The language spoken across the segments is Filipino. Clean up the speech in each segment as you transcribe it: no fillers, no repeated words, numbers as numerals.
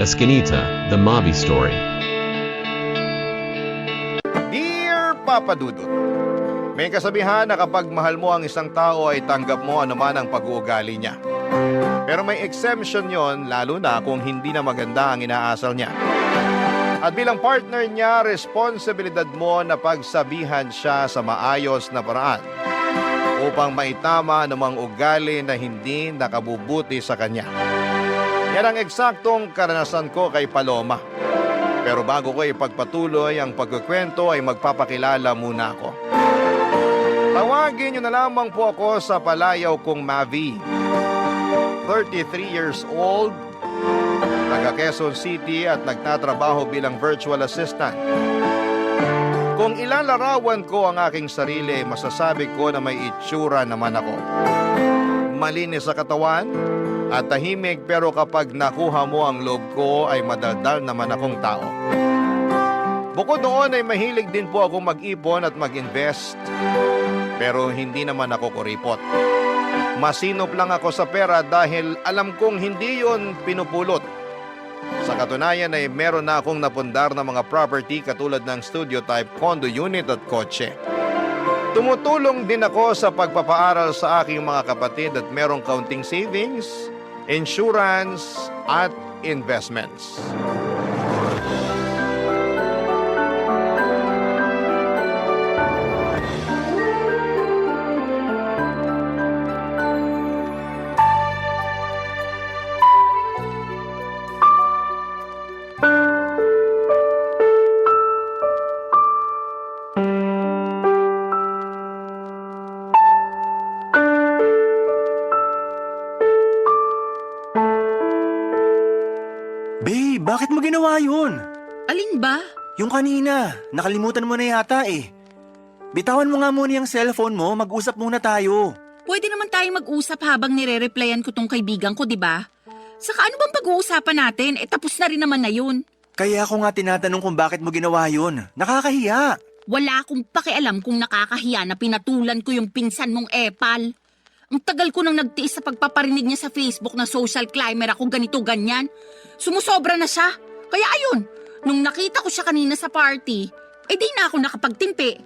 Escanita, The Mavi Story. Dear Papa Dudut, may kasabihan na kapag mahal mo ang isang tao ay tanggap mo anuman ang pag-uugali niya. Pero may exemption yon, lalo na kung hindi na maganda ang inaasal niya. At bilang partner niya, responsibilidad mo na pagsabihan siya sa maayos na paraan upang maitama anumang ugali na hindi nakabubuti sa kanya. Yan ang eksaktong karanasan ko kay Paloma. Pero bago ko ipagpatuloy ang pagkukwento ay magpapakilala muna ako. Tawagin niyo na lamang po ako sa palayaw kong Mavi. 33 years old, taga Quezon City at nagtatrabaho bilang virtual assistant. Kung ilalarawan ko ang aking sarili, masasabi ko na may itsura naman ako. Malinis sa katawan at tahimik, pero kapag nakuha mo ang loob ko ay madaldal naman akong tao. Bukod doon ay mahilig din po ako mag-ipon at mag-invest, pero hindi naman ako kuripot. Masinop lang ako sa pera dahil alam kong hindi yon pinupulot. Sa katunayan ay meron na akong napundar na mga property katulad ng studio type condo unit at kotse. Tumutulong din ako sa pagpapaaral sa aking mga kapatid at merong kaunting savings, insurance at investments. Babe, bakit mo ginawa yun? Alin ba? Yung kanina, nakalimutan mo na yata eh. Bitawan mo nga muna yung cellphone mo, mag-usap muna tayo. Pwede naman tayong mag-usap habang nire-replyan ko tong kaibigan ko, di ba? Saka ano bang pag-uusapan natin? Tapos na rin naman na yun. Kaya ako nga tinatanong kung bakit mo ginawa yun. Nakakahiya. Wala akong pakialam kung nakakahiya na pinatulan ko yung pinsan mong epal. Ang tagal ko nang nagtiis sa pagpaparinig niya sa Facebook na social climber ako ganito-ganyan. Sumusobra na siya. Kaya ayun, nung nakita ko siya kanina sa party, di na ako nakapagtimpi.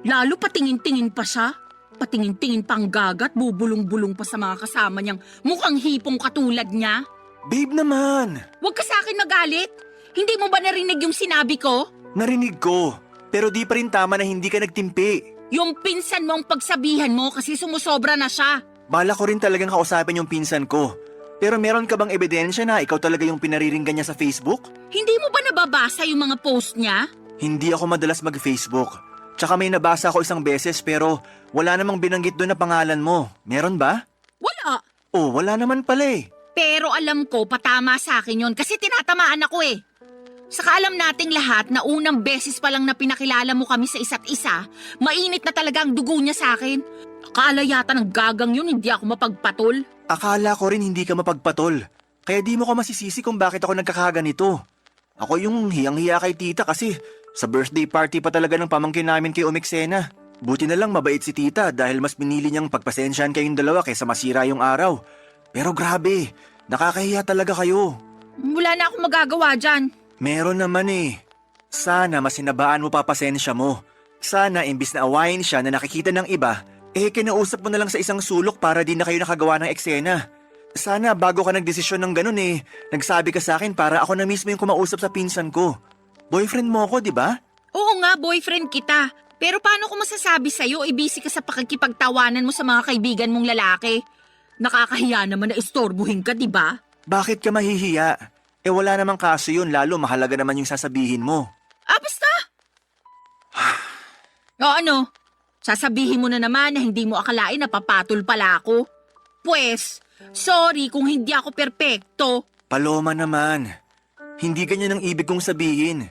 Lalo patingin-tingin pa siya. Patingin-tingin pang gagat, bubulong-bulong pa sa mga kasama niyang mukhang hipong katulad niya. Babe naman. Huwag ka sa akin magalit. Hindi mo ba narinig yung sinabi ko? Narinig ko, pero di pa rin tama na hindi ka nagtimpi. Yung pinsan mo ang pagsabihan mo kasi sumusobra na siya. Bala ko rin talagang kausapin yung pinsan ko. Pero meron ka bang ebidensya na ikaw talaga yung pinariringgan niya sa Facebook? Hindi mo ba nababasa yung mga post niya? Hindi ako madalas mag-Facebook. Tsaka may nabasa ako isang beses pero wala namang binanggit doon na pangalan mo. Meron ba? Wala. Oh, wala naman pala eh. Pero alam ko patama sa akin yon kasi tinatamaan ako eh. Saka alam nating lahat na unang beses pa lang na pinakilala mo kami sa isa't isa, mainit na talaga ang dugo niya sa akin. Akala yata ng gagang yun hindi ako mapagpatol. Akala ko rin hindi ka mapagpatol. Kaya di mo ko masisisi kung bakit ako nagkakaganito. Ako yung hiyang-hiya kay tita kasi sa birthday party pa talaga ng pamangkin namin kay Umixena. Buti na lang mabait si tita dahil mas pinili niyang pagpasensyahan kayong dalawa kaysa masira yung araw. Pero grabe, nakakahiya talaga kayo. Wala na akong magagawa dyan. Meron naman eh. Sana masinabaan mo pa pasensya mo. Sana imbis na awayin siya na nakikita ng iba, kinausap mo na lang sa isang sulok para di na kayo nakagawa ng eksena. Sana bago ka nagdesisyon ng ganun nagsabi ka sa akin para ako na mismo yung kumausap sa pinsan ko. Boyfriend mo ako, di ba? Oo nga, boyfriend kita. Pero paano ko masasabi sa'yo, busy ka sa pakikipagtawanan mo sa mga kaibigan mong lalaki? Nakakahiya naman na istorbuhin ka, di ba? Bakit ka mahihiya? Wala namang kaso yun, lalo mahalaga naman yung sasabihin mo. Basta! O ano? Sasabihin mo na naman na hindi mo akalain na papatol pala ako. Pwes, sorry kung hindi ako perpekto. Paloma naman, hindi ganyan ang ibig kong sabihin.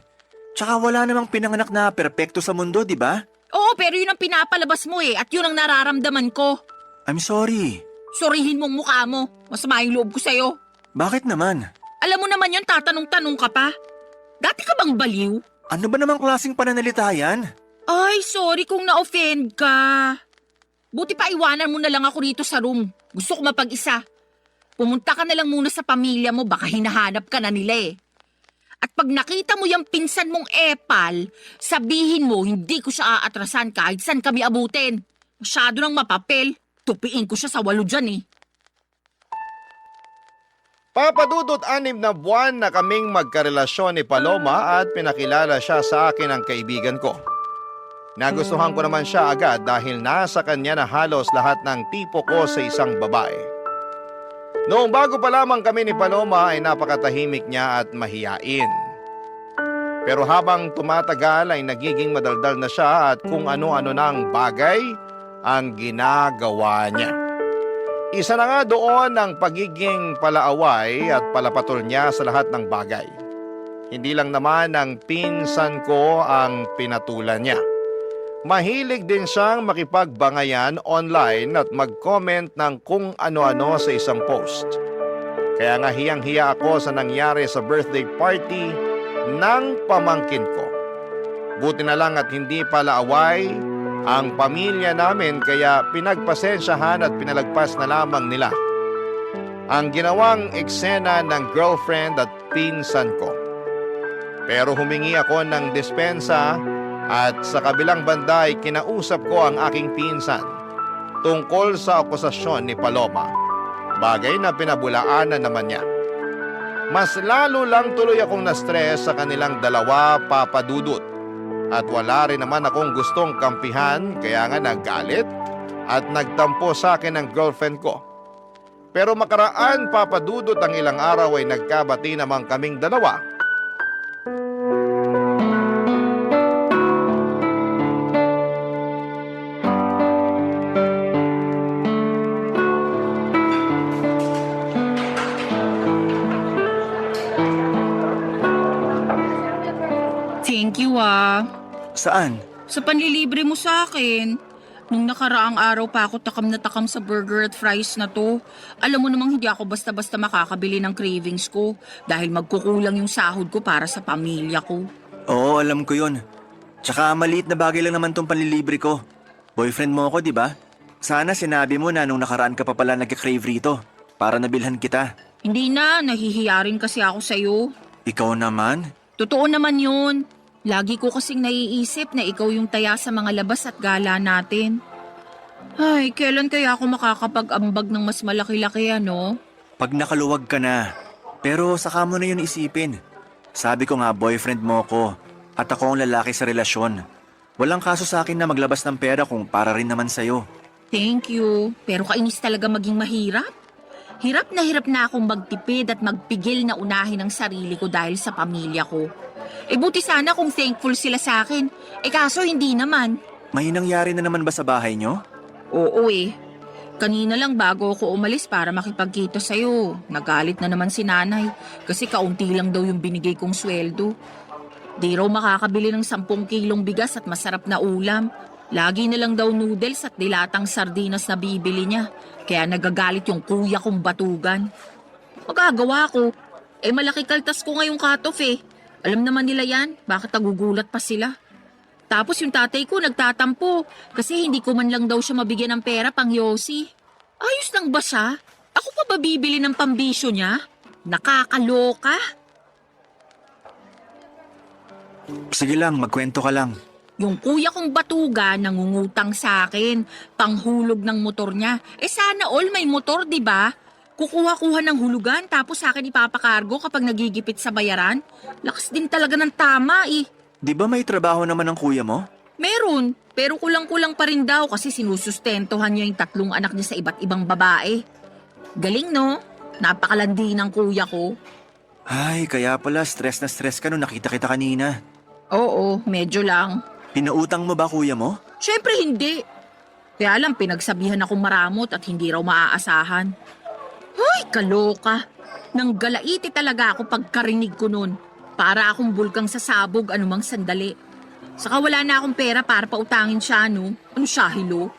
Tsaka wala namang pinanganak na perpekto sa mundo, di ba? Oo, pero yun ang pinapalabas mo at yun ang nararamdaman ko. I'm sorry. Sorihin mong mukha mo. Masama yung loob ko sa'yo. Bakit naman? Alam mo naman yun, tatanong-tanong ka pa. Dati ka bang baliw? Ano ba namang klaseng pananalita yan? Ay, sorry kung na-offend ka. Buti pa iwanan mo na lang ako rito sa room. Gusto ko mapag-isa. Pumunta ka na lang muna sa pamilya mo, baka hinahanap ka na nila eh. At pag nakita mo yung pinsan mong epal, sabihin mo hindi ko siya aatrasan kahit saan kami abutin. Masyado ng mapapel. Tupiin ko siya sa 8 dyan eh. Papa Dudut, 6 na buwan na kaming magkarelasyon ni Paloma at pinakilala siya sa akin ng kaibigan ko. Nagustuhan ko naman siya agad dahil nasa kanya na halos lahat ng tipo ko sa isang babae. Noong bago pa lamang kami ni Paloma ay napakatahimik niya at mahiyain. Pero habang tumatagal ay nagiging madaldal na siya at kung ano-ano na ang bagay ang ginagawa niya. Isa na nga doon ang pagiging palaaway at palapatol niya sa lahat ng bagay. Hindi lang naman ang pinsan ko ang pinatulan niya. Mahilig din siyang makipagbangayan online at mag-comment ng kung ano-ano sa isang post. Kaya nga hiyang-hiya ako sa nangyari sa birthday party ng pamangkin ko. Buti na lang at hindi palaaway ang pamilya namin kaya pinagpasensyahan at pinalagpas na lamang nila ang ginawang eksena ng girlfriend at pinsan ko. Pero humingi ako ng dispensa at sa kabilang banda ay kinausap ko ang aking pinsan tungkol sa akusasyon ni Paloma, bagay na pinabulaanan naman niya. Mas lalo lang tuloy akong na-stress sa kanilang dalawa, Papa Dudut. At wala rin naman akong gustong kampihan kaya nga naggalit at nagtampo sa akin ang girlfriend ko. Pero makaraan, Papa Dudut, ang ilang araw ay nagkabati naman kaming dalawa. Thank you ah. Saan? Sa panlilibre mo sa akin. Nung nakaraang araw pa ako takam na takam sa burger at fries na to. Alam mo namang hindi ako basta-basta makakabili ng cravings ko dahil magkukulang yung sahod ko para sa pamilya ko. Oo, alam ko yun. Tsaka maliit na bagay lang naman tong panlilibre ko. Boyfriend mo ako, di ba? Sana sinabi mo na nung nakaraan ka pa pala nagka-crave rito para nabilhan kita. Hindi na, nahihiya rin kasi ako sa'yo. Ikaw naman? Totoo naman yun. Lagi ko kasing naiisip na ikaw yung taya sa mga labas at gala natin. Ay, kailan kaya ako makakapag-ambag ng mas malaki-laki ano? Pag nakaluwag ka na. Pero saka mo na yun isipin. Sabi ko nga boyfriend mo ko at ako ang lalaki sa relasyon. Walang kaso sa akin na maglabas ng pera kung para rin naman sa'yo. Thank you. Pero kainis talaga maging mahirap. Hirap na akong magtipid at magpigil na unahin ang sarili ko dahil sa pamilya ko. Buti sana kung thankful sila sa akin. Kaso hindi naman. May nangyari na naman ba sa bahay nyo? Oo Kanina lang bago ako umalis para makipagkita sa'yo. Nagalit na naman si nanay kasi kaunti lang daw yung binigay kong sweldo. Di raw makakabili ng 10 kilong bigas at masarap na ulam. Lagi na lang daw noodles at dilatang sardinas na bibili niya. Kaya nagagalit yung kuya kong batugan. Magagawa ko. Malaki kaltas ko ngayong cut-off Alam naman nila yan, bakit nagugulat pa sila? Tapos yung tatay ko nagtatampo kasi hindi ko man lang daw siya mabigyan ng pera pang yosi. Ayos lang ba siya? Ako pa ba bibili ng pambisyo niya? Nakakaloka. Sige lang, magkwento ka lang. Yung kuya kong batuga nangungutang sa akin, panghulog ng motor niya. Sana all may motor, di ba? Kukuha-kuha ng hulugan tapos sa akin ipapakargo kapag nagigipit sa bayaran. Lakas din talaga ng tama Di ba may trabaho naman ang kuya mo? Meron, pero kulang-kulang pa rin daw kasi sinusustentuhan niya yung 3 anak niya sa iba't ibang babae. Galing no? Napakalandi ng kuya ko. Ay, kaya pala stress na stress ka nung nakita kita kanina. Oo, medyo lang. Pinautang mo ba kuya mo? Siyempre hindi. Kaya lang pinagsabihan akong maramot at hindi raw maaasahan. Ay, kaloka. Nang galaiti talaga ako pagkarinig ko nun. Para akong bulkang sasabog anumang sandali. Saka wala na akong pera para pautangin siya, no? Ano siya, hilo?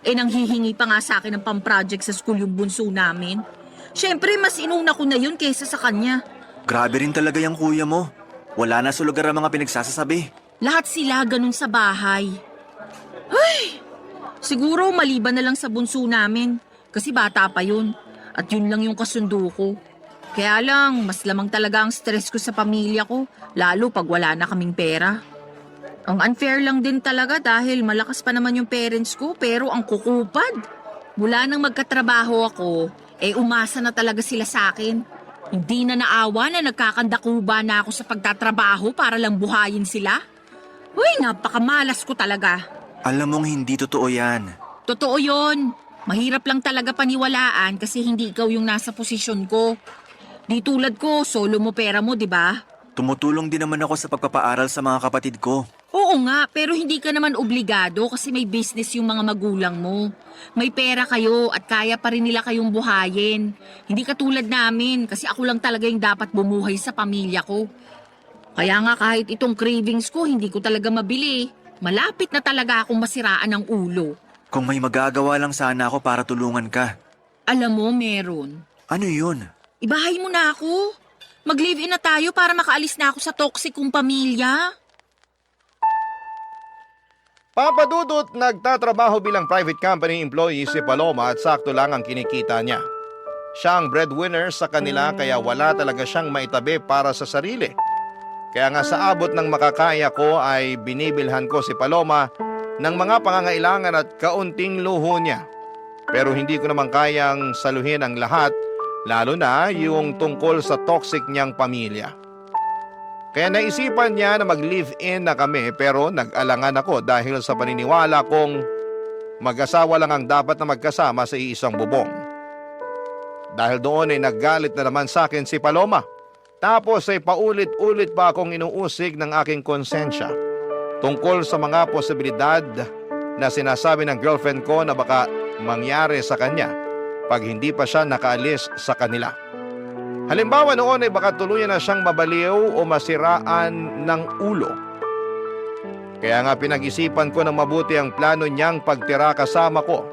Nanghihingi pa nga sa akin ng pang-project sa school yung bunso namin. Siyempre, mas inuna ko na yun kaysa sa kanya. Grabe rin talaga yung kuya mo. Wala na sa lugar ang mga pinagsasasabi. Lahat sila ganun sa bahay. Ay! Siguro maliban na lang sa bunso namin. Kasi bata pa yun. At yun lang yung kasundo ko. Kaya lang, mas lamang talaga ang stress ko sa pamilya ko, lalo pag wala na kaming pera. Ang unfair lang din talaga dahil malakas pa naman yung parents ko pero ang kukupad. Mula nang magkatrabaho ako, umasa na talaga sila sa akin. Hindi na naawa na nagkakandakuba na ako sa pagtatrabaho para lang buhayin sila. Uy, napakamalas ko talaga. Alam mong hindi totoo yan. Totoo yon. Mahirap lang talaga paniwalaan kasi hindi ikaw yung nasa posisyon ko. Di tulad ko, solo mo pera mo, di ba? Tumutulong din naman ako sa pagpapaaral sa mga kapatid ko. Oo nga, pero hindi ka naman obligado kasi may business yung mga magulang mo. May pera kayo at kaya pa rin nila kayong buhayin. Hindi katulad namin kasi ako lang talaga yung dapat bumuhay sa pamilya ko. Kaya nga kahit itong cravings ko, hindi ko talaga mabili. Malapit na talaga akong masiraan ng ulo. Kung may magagawa lang sana ako para tulungan ka. Alam mo, meron. Ano yun? Ibahay mo na ako. Mag-live-in na tayo para makaalis na ako sa toxic kong pamilya. Papa Dudut, nagtatrabaho bilang private company employee si Paloma at sakto lang ang kinikita niya. Siya ang breadwinner sa kanila kaya wala talaga siyang maitabi para sa sarili. Kaya nga sa abot ng makakaya ko ay binibilhan ko si Paloma ng mga pangangailangan at kaunting luho niya. Pero hindi ko naman kayang saluhin ang lahat, lalo na yung tungkol sa toxic niyang pamilya. Kaya naisipan niya na mag-live-in na kami pero nag-alangan ako dahil sa paniniwala kong mag-asawa lang ang dapat na magkasama sa iisang bubong. Dahil doon ay naggalit na naman sa akin si Paloma. Tapos ay paulit-ulit pa akong inuusig ng aking konsensya tungkol sa mga posibilidad na sinasabi ng girlfriend ko na baka mangyari sa kanya pag hindi pa siya nakaalis sa kanila. Halimbawa noon ay baka tuluyan na siyang mabaliw o masiraan ng ulo. Kaya nga pinag-isipan ko ng mabuti ang plano niyang pagtira kasama ko.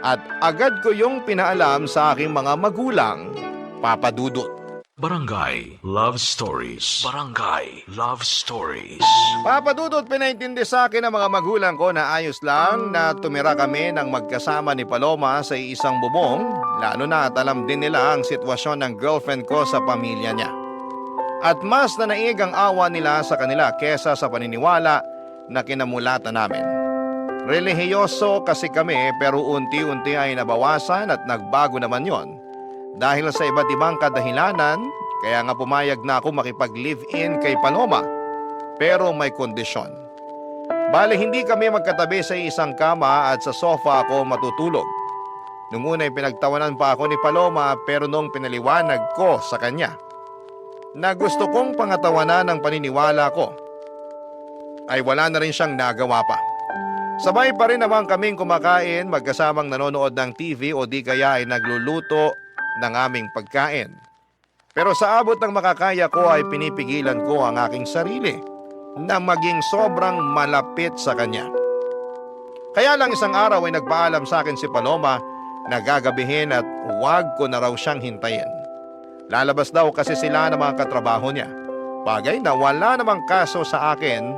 At agad ko yung pinaalam sa aking mga magulang, Papa Dudut. Barangay Love Stories. Barangay Love Stories. Papa Dudut, pinaintindi sa akin ng mga magulang ko na ayos lang na tumira kami ng magkasama ni Paloma sa isang bubong, lalo na at alam din nila ang sitwasyon ng girlfriend ko sa pamilya niya. At mas nanaig ang awa nila sa kanila kesa sa paniniwala na kinamulatan namin. Relihiyoso kasi kami pero unti-unti ay nabawasan at nagbago naman yon. Dahil sa iba't ibang kadahilanan, kaya nga pumayag na ako makipag-live-in kay Paloma. Pero may kondisyon. Bale hindi kami magkatabi sa isang kama at sa sofa ako matutulog. Nung una ay pinagtawanan pa ako ni Paloma pero nung pinaliwanag ko sa kanya na gusto kong pangatawanan ng paniniwala ko, ay wala na rin siyang nagawa pa. Sabay pa rin naman kaming kumakain magkasamang nanonood ng TV o di kaya ay nagluluto ng aming pagkain. Pero sa abot ng makakaya ko ay pinipigilan ko ang aking sarili na maging sobrang malapit sa kanya. Kaya lang isang araw ay nagpaalam sa akin si Paloma na gagabihin at huwag ko na raw siyang hintayin. Lalabas daw kasi sila ng mga katrabaho niya. Bagay na wala namang kaso sa akin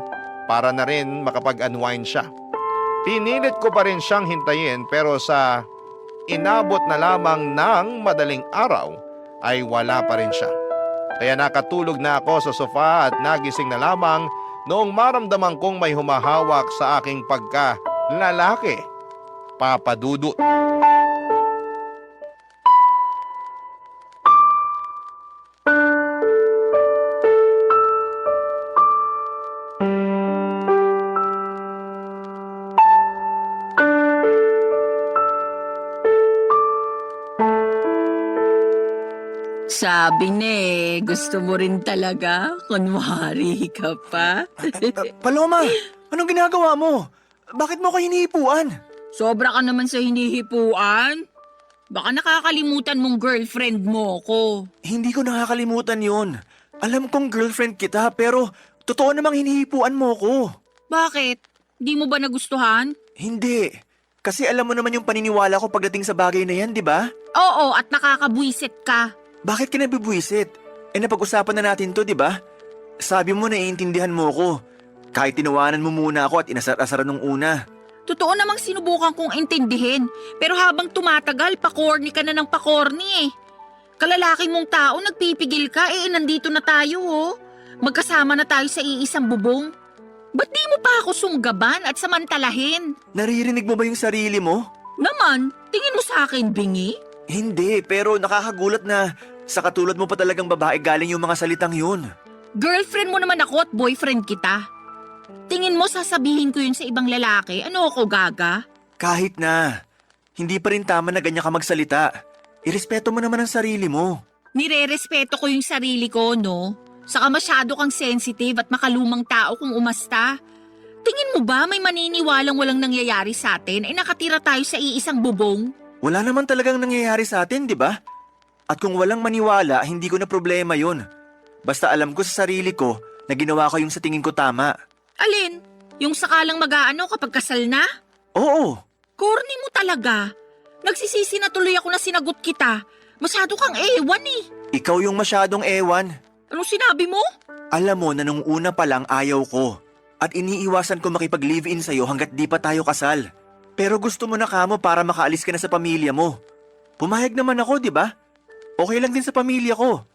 para na rin makapag-unwind siya. Pinilit ko pa rin siyang hintayin pero sa inabot na lamang ng madaling araw ay wala pa rin siya. Kaya nakatulog na ako sa sofa at nagising na lamang noong maramdaman kong may humahawak sa aking pagka-lalaki, Papa Dudut. Sabi na gusto mo rin talaga? Kunwari ka pa? Paloma, anong ginagawa mo? Bakit mo ko hinihipuan? Sobra ka naman sa hinihipuan. Baka nakakalimutan mong girlfriend mo ko. Hindi ko nakakalimutan yun. Alam kong girlfriend kita pero totoo namang hinihipuan mo ko. Bakit? Di mo ba nagustuhan? Hindi. Kasi alam mo naman yung paniniwala ko pagdating sa bagay na yan, di ba? Oo, at nakakabwisit ka. Bakit ka nabibwisit? Napag-usapan na natin to, di ba? Sabi mo naiintindihan mo ko. Kahit tinawanan mo muna ako at inasar-asaran nung una. Totoo namang sinubukan kong intindihin, pero habang tumatagal, pakorni ka na ng pakorni eh. Kalalaki mong tao, nagpipigil ka, nandito na tayo oh. Magkasama na tayo sa iisang bubong. Ba't di mo pa ako sunggaban at samantalahin? Naririnig mo ba yung sarili mo? Naman, tingin mo sa akin, bingi? Hindi, pero nakakagulat na sa katulad mo pa talagang babae galing yung mga salitang yun. Girlfriend mo naman ako at boyfriend kita. Tingin mo sasabihin ko yun sa ibang lalaki? Ano ako, gaga? Kahit na, hindi pa rin tama na ganyan ka magsalita. Irespeto mo naman ang sarili mo. Nire-respeto ko yung sarili ko, no? Saka masyado kang sensitive at makalumang tao kung umasta. Tingin mo ba may maniniwalang walang nangyayari sa atin nakatira tayo sa iisang bubong? Wala naman talagang nangyayari sa atin, di ba? At kung walang maniwala, hindi ko na problema yun. Basta alam ko sa sarili ko na ginawa ko yung sa tingin ko tama. Alin? Yung sakalang mag-aano kapag kasal na? Oo, Corny mo talaga. Nagsisisi na tuloy ako na sinagot kita. Masyado kang ewan eh. ikaw yung masyadong ewan. Anong sinabi mo? Alam mo na nung una pa lang ayaw ko. At iniiwasan ko makipag-live-in sa'yo hanggat di pa tayo kasal. Pero gusto mo na kamo para makaalis ka na sa pamilya mo. Pumayag naman ako, di ba? Okay lang din sa pamilya ko.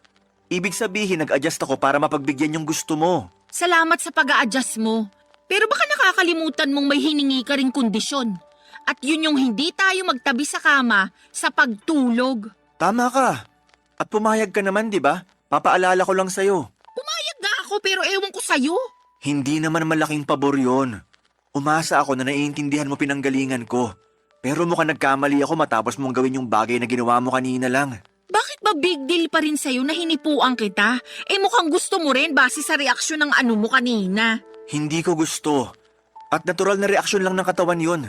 Ibig sabihin, nag-adjust ako para mapagbigyan yung gusto mo. Salamat sa pag-a-adjust mo. Pero baka nakakalimutan mong may hiningi ka ring kondisyon. At yun yung hindi tayo magtabi sa kama sa pagtulog. Tama ka. At pumayag ka naman, di ba? Papaalala ko lang sa'yo. Pumayag nga ako pero ewan ko sa'yo. Hindi naman malaking pabor yun. Umasa ako na naiintindihan mo pinanggalingan ko. Pero mukhang nagkamali ako matapos mong gawin yung bagay na ginawa mo kanina lang. Bakit ba big deal pa rin sa'yo na hinipuan kita? Mukhang gusto mo rin base sa reaksyon ng ano mo kanina. Hindi ko gusto. At natural na reaksyon lang ng katawan yun.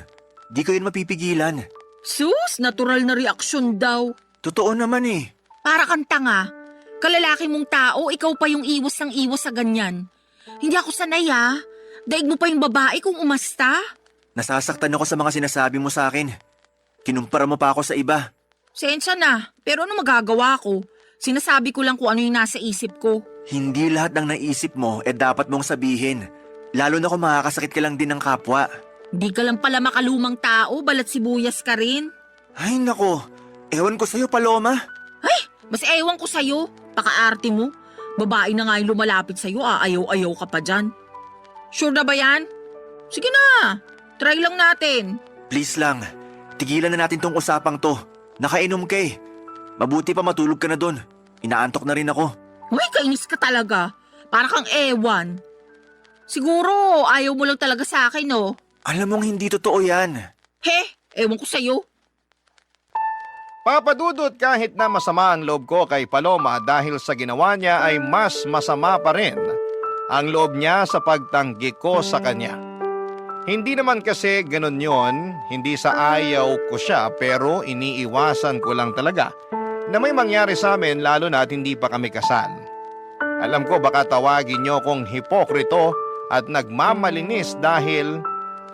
Di ko yun mapipigilan. Sus, natural na reaksyon daw. Totoo naman eh. Para kang tanga. Kalalaki mong tao, ikaw pa yung iwas ng iwas sa ganyan. Hindi ako sanay Daig mo pa yung babae kung umasta. Nasasaktan ako sa mga sinasabi mo sa akin. Kinumpara mo pa ako sa iba. Sensya na, pero ano magagawa ko? Sinasabi ko lang kung ano yung nasa isip ko. Hindi lahat ng naisip mo dapat mong sabihin. Lalo na kung makakasakit ka lang din ng kapwa. Hindi ka lang pala makalumang tao, balat sibuyas ka rin. Ay nako, ewan ko sa'yo Paloma. Ay, mas ewan ko sa'yo. Pakaarte mo. Babae na nga yung lumalapit sa'yo, ayaw-ayaw ka pa dyan. Sure na ba yan? Sige na, try lang natin. Please lang, tigilan na natin tong usapang to. Nakainom ka eh. Mabuti pa matulog ka na dun. Inaantok na rin ako. Uy, kainis ka talaga. Para kang ewan. Siguro, ayaw mo lang talaga sa akin, no? Alam mong hindi totoo yan. He, ewan ko sa'yo. Papadudot kahit na masama ang loob ko kay Paloma dahil sa ginawa niya ay mas masama pa rin ang loob niya sa pagtanggi ko sa kanya. Hindi naman kasi ganun yon, hindi sa ayaw ko siya pero iniiwasan ko lang talaga na may mangyari sa amin lalo na at hindi pa kami kasal. Alam ko baka tawagin niyo kong hipokrito at nagmamalinis dahil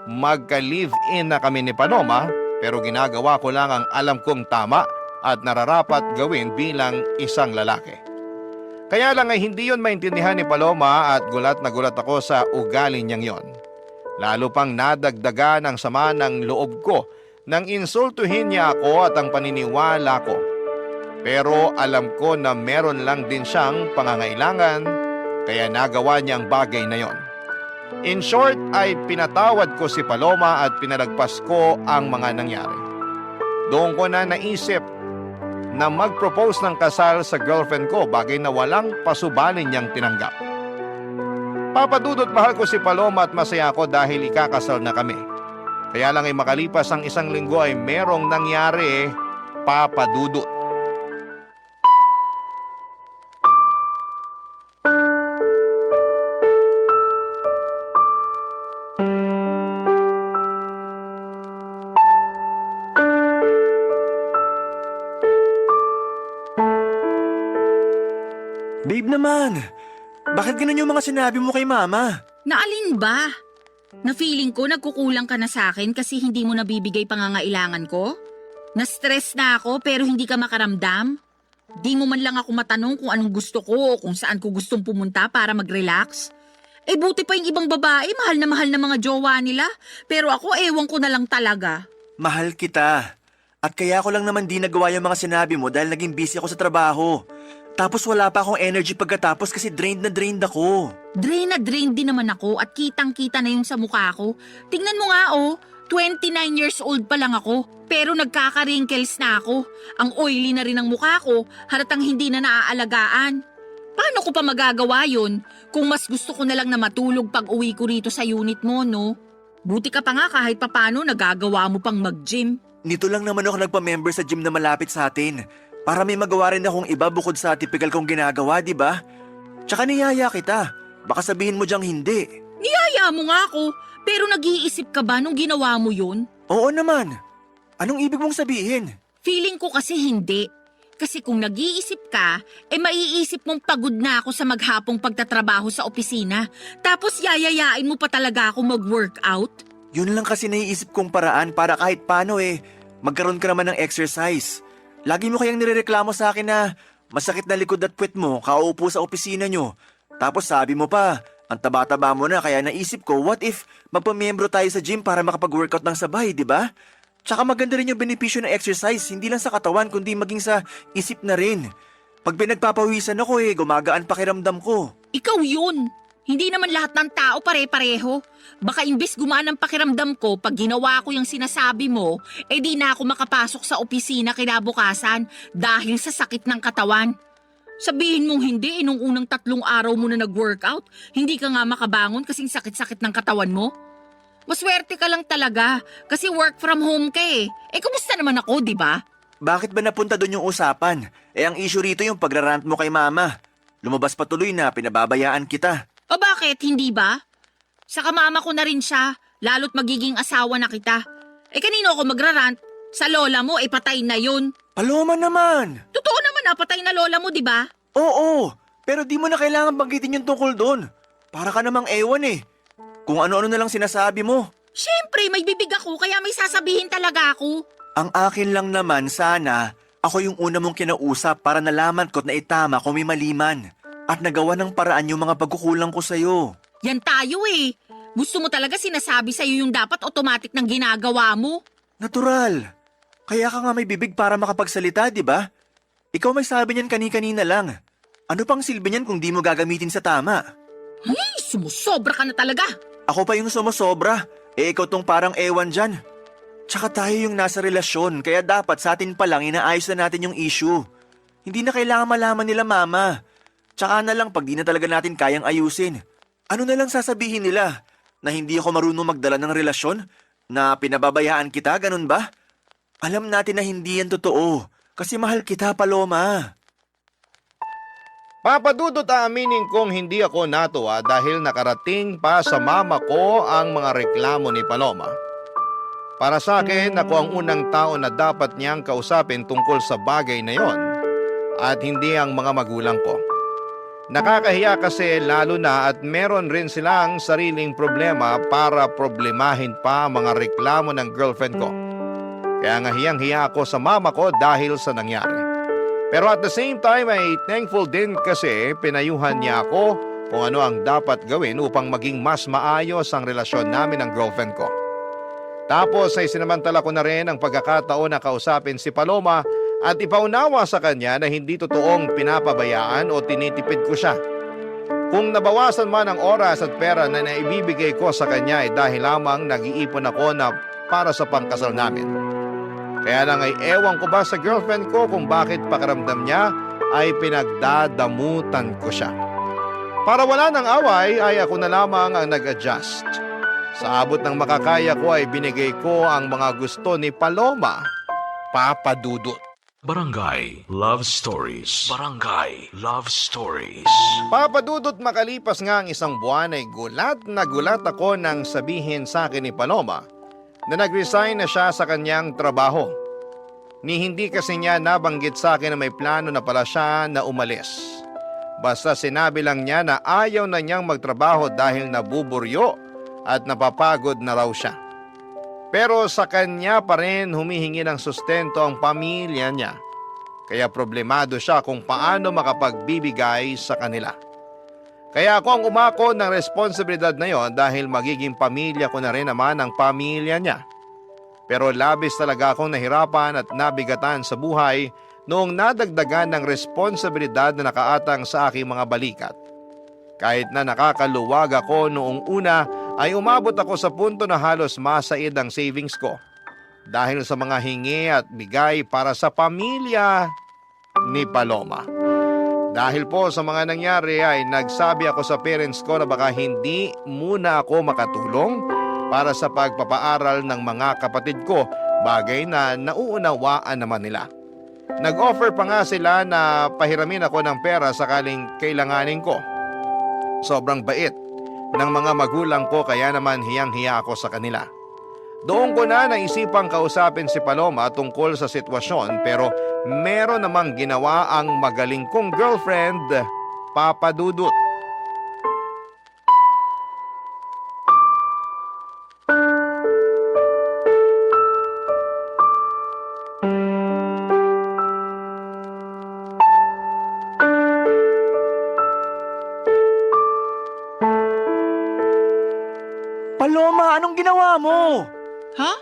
magka-live-in na kami ni Paloma pero ginagawa ko lang ang alam kong tama at nararapat gawin bilang isang lalaki. Kaya lang ay hindi yon maintindihan ni Paloma at gulat na gulat ako sa ugali niyang yon. Lalo pang nadagdagan ang sama ng loob ko nang insultuhin niya ako at ang paniniwala ko. Pero alam ko na meron lang din siyang pangangailangan kaya nagawa niya ang bagay na yon. In short ay pinatawad ko si Paloma at pinalagpas ko ang mga nangyari. Doon ko na naisip na mag-propose ng kasal sa girlfriend ko, bagay na walang pasubalin niyang tinanggap. Papadudot mahal ko si Paloma at masaya ako dahil ikakasal na kami. Kaya lang ay makalipas ang isang linggo ay merong nangyari, papadudot. Babe naman, bakit ganun yung mga sinabi mo kay mama? Naalin ba? Na feeling ko nagkukulang ka na sa akin kasi hindi mo nabibigay pangangailangan ko? Na-stress na ako pero hindi ka makaramdam? Di mo man lang ako matanong kung anong gusto ko o kung saan ko gustong pumunta para mag-relax? Eh buti pa yung ibang babae, mahal na mga jowa nila. Pero ako, ewan ko na lang talaga. Mahal kita. At kaya ko lang naman di nagawa yung mga sinabi mo dahil naging busy ako sa trabaho. Tapos wala pa akong energy pagkatapos kasi drained na drained ako. Drain na drain din naman ako at kitang-kita na yung sa mukha ko. Tingnan mo nga 29 years old pa lang ako. Pero nagkaka-wrinkles na ako. Ang oily na rin ang mukha ko, halatang hindi na naaalagaan. Paano ko pa magagawa yun? Kung mas gusto ko na lang na matulog pag uwi ko rito sa unit mo, no? Buti ka pa nga kahit papano nagagawa mo pang mag-gym. Nito lang naman ako nagpa-member sa gym na malapit sa atin. Para may magawa rin akong iba bukod sa typical kong ginagawa, di ba? Tsaka niyaya kita. Baka sabihin mo diyang hindi. Niyaya mo nga ako, pero nag-iisip ka ba nung ginawa mo yun? Oo naman. Anong ibig mong sabihin? Feeling ko kasi hindi. Kasi kung nag-iisip ka, maiisip mong pagod na ako sa maghapong pagtatrabaho sa opisina. Tapos yayayain mo pa talaga ako mag-workout? Yun lang kasi naiisip kong paraan para kahit paano magkaroon ka naman ng exercise. Lagi mo kayang nirereklamo sa akin na masakit na likod at puwet mo kauupo sa opisina nyo. Tapos sabi mo pa, ang taba-taba mo na kaya naisip ko, what if magpamiyembro tayo sa gym para makapag-workout ng sabay, di ba? Tsaka maganda rin yung benepisyo ng exercise, hindi lang sa katawan kundi maging sa isip na rin. Pag pinagpapawisan ako gumagaan pakiramdam ko. Ikaw yun. Hindi naman lahat ng tao pare-pareho. Baka imbis gumaan ang pakiramdam ko pag ginawa ko yung sinasabi mo, di na ako makapasok sa opisina kinabukasan dahil sa sakit ng katawan. Sabihin mong hindi, nung unang 3 araw mo na nag-workout, hindi ka nga makabangon kasing sakit-sakit ng katawan mo? Maswerte ka lang talaga kasi work from home ka kumusta naman ako, di ba? Bakit ba napunta doon yung usapan? Ang issue rito yung pagrarant mo kay mama. Lumabas pa tuloy na pinababayaan kita. O bakit, hindi ba? Saka mama ko na rin siya, lalo't magiging asawa na kita. Kanino ako magrarant? Sa lola mo, patay na yun. Paloma naman! Totoo naman patay na lola mo, di ba? Oo, pero di mo na kailangan banggitin yung tungkol doon. Para ka namang ewan Kung ano-ano na lang sinasabi mo. Siyempre, may bibig ako kaya may sasabihin talaga ako. Ang akin lang naman sana, ako yung una mong kinausap para nalaman ko't naitama kung may mali man. At nagawa ng paraan yung mga pagkukulang ko sa'yo. Yan tayo Gusto mo talaga sinasabi sa'yo yung dapat automatic ng ginagawa mo? Natural. Kaya ka nga may bibig para makapagsalita, di ba? Ikaw may sabi niyan kani-kanina lang. Ano pang silbi niyan kung di mo gagamitin sa tama? Ay, sumusobra ka na talaga. Ako pa yung sumusobra. Ikaw tong parang ewan dyan. Tsaka tayo yung nasa relasyon, kaya dapat sa atin pa lang inaayos na natin yung issue. Hindi na kailangan malaman nila mama. Tsaka na lang pag di na talaga natin kayang ayusin. Ano na lang sasabihin nila? Na hindi ako marunong magdala ng relasyon? Na pinababayaan kita, ganun ba? Alam natin na hindi yan totoo. Kasi mahal kita, Paloma. Papadudot aminin kong hindi ako natuwa dahil nakarating pa sa mama ko ang mga reklamo ni Paloma. Para sa akin, ako ang unang tao na dapat niyang kausapin tungkol sa bagay na yon at hindi ang mga magulang ko. Nakakahiya kasi lalo na at meron rin silang sariling problema para problemahin pa ang mga reklamo ng girlfriend ko. Kaya nga hiyang-hiya ako sa mama ko dahil sa nangyari. Pero at the same time ay thankful din kasi pinayuhan niya ako kung ano ang dapat gawin upang maging mas maayos ang relasyon namin ng girlfriend ko. Tapos ay sinamantala ko na rin ang pagkakataon na kausapin si Paloma at ipaunawa sa kanya na hindi totoong pinapabayaan o tinitipid ko siya. Kung nabawasan man ang oras at pera na naibibigay ko sa kanya ay dahil lamang nag-iipon ako na para sa pangkasal namin. Kaya lang ay ewan ko ba sa girlfriend ko kung bakit pakiramdam niya ay pinagdadamutan ko siya. Para wala ng away ay ako na lamang ang nag-adjust. Sa abot ng makakaya ko ay binigay ko ang mga gusto ni Paloma, Papadudot. Barangay Love Stories. Barangay Love Stories. Papadudot, makalipas nga ang 1 buwan ay gulat na gulat ako nang sabihin sa akin ni Paloma na nag-resign na siya sa kanyang trabaho. Ni hindi kasi niya nabanggit sa akin na may plano na pala siya na umalis. Basta sinabi lang niya na ayaw na niyang magtrabaho dahil nabuburyo at napapagod na raw siya. Pero sa kanya pa rin humihingi ng sustento ang pamilya niya. Kaya problemado siya kung paano makapagbibigay sa kanila. Kaya ako ang umako ng responsibilidad na yon dahil magiging pamilya ko na rin naman ang pamilya niya. Pero labis talaga akong nahirapan at nabigatan sa buhay noong nadagdagan ng responsibilidad na nakaatang sa aking mga balikat. Kahit na nakakaluwag ako noong una ay umabot ako sa punto na halos masaid ang savings ko dahil sa mga hingi at bigay para sa pamilya ni Paloma. Dahil po sa mga nangyari ay nagsabi ako sa parents ko na baka hindi muna ako makatulong para sa pagpapaaral ng mga kapatid ko, bagay na nauunawaan naman nila. Nag-offer pa nga sila na pahiramin ako ng pera sakaling kailanganin ko. Sobrang bait ng mga magulang ko kaya naman hiyang-hiya ako sa kanila. Doon ko na naisipang kausapin si Paloma tungkol sa sitwasyon pero meron namang ginawa ang magaling kong girlfriend, Papa Dudut. Paloma, anong ginawa mo? Ha?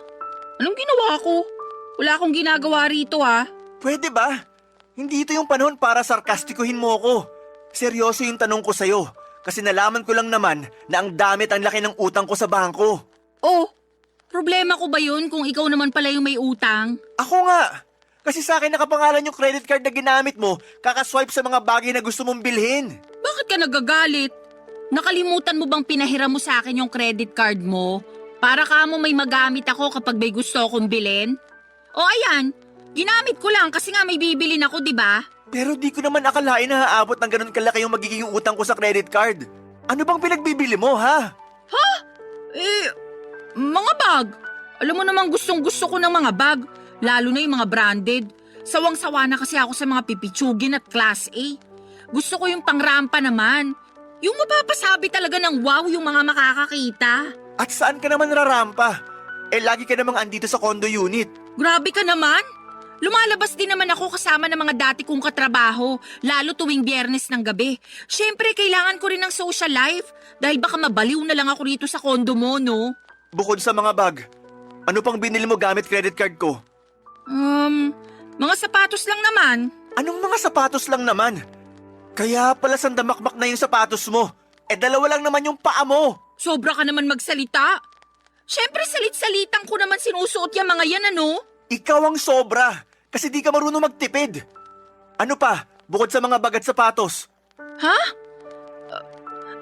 Anong ginawa ko? Wala akong ginagawa rito Pwede ba? Hindi ito yung panahon para sarkastikuhin mo ako. Seryoso yung tanong ko sa'yo. Kasi nalaman ko lang naman na ang laki ng utang ko sa bangko. Oh, problema ko ba yun kung ikaw naman pala yung may utang? Ako nga. Kasi sa akin nakapangalan yung credit card na ginamit mo, kakaswipe sa mga bagay na gusto mong bilhin. Bakit ka nagagalit? Nakalimutan mo bang pinahiram mo sa akin yung credit card mo? Para ka mo may magamit ako kapag may gusto akong bilhin? O ayan, ginamit ko lang kasi nga may bibilin ako, di ba? Pero di ko naman akalain na haabot ng ganun kalaki yung magiging utang ko sa credit card. Ano bang pinagbibili mo, ha? Mga bag. Alam mo namang gustong-gusto ko ng mga bag, lalo na yung mga branded. Sawang-sawa na kasi ako sa mga pipitsugin at class A. Gusto ko yung pangrampa naman. Yung mapapasabi talaga ng wow yung mga makakakita. At saan ka naman rarampa? Lagi ka namang andito sa condo unit. Grabe ka naman. Lumalabas din naman ako kasama ng mga dati kong katrabaho, lalo tuwing Biyernes ng gabi. Siyempre, kailangan ko rin ng social life dahil baka mabaliw na lang ako rito sa condo mo, no? Bukod sa mga bag, ano pang binili mo gamit credit card ko? Mga sapatos lang naman. Anong mga sapatos lang naman? Kaya pala sandamakmak na yung sapatos mo. Dalawa lang naman yung paa mo. Sobra ka naman magsalita. Siyempre, salit-salitan ko naman sinusuot yung mga yan, ano? Ikaw ang sobra, kasi di ka marunong magtipid. Ano pa, bukod sa mga bag at sapatos? Ha?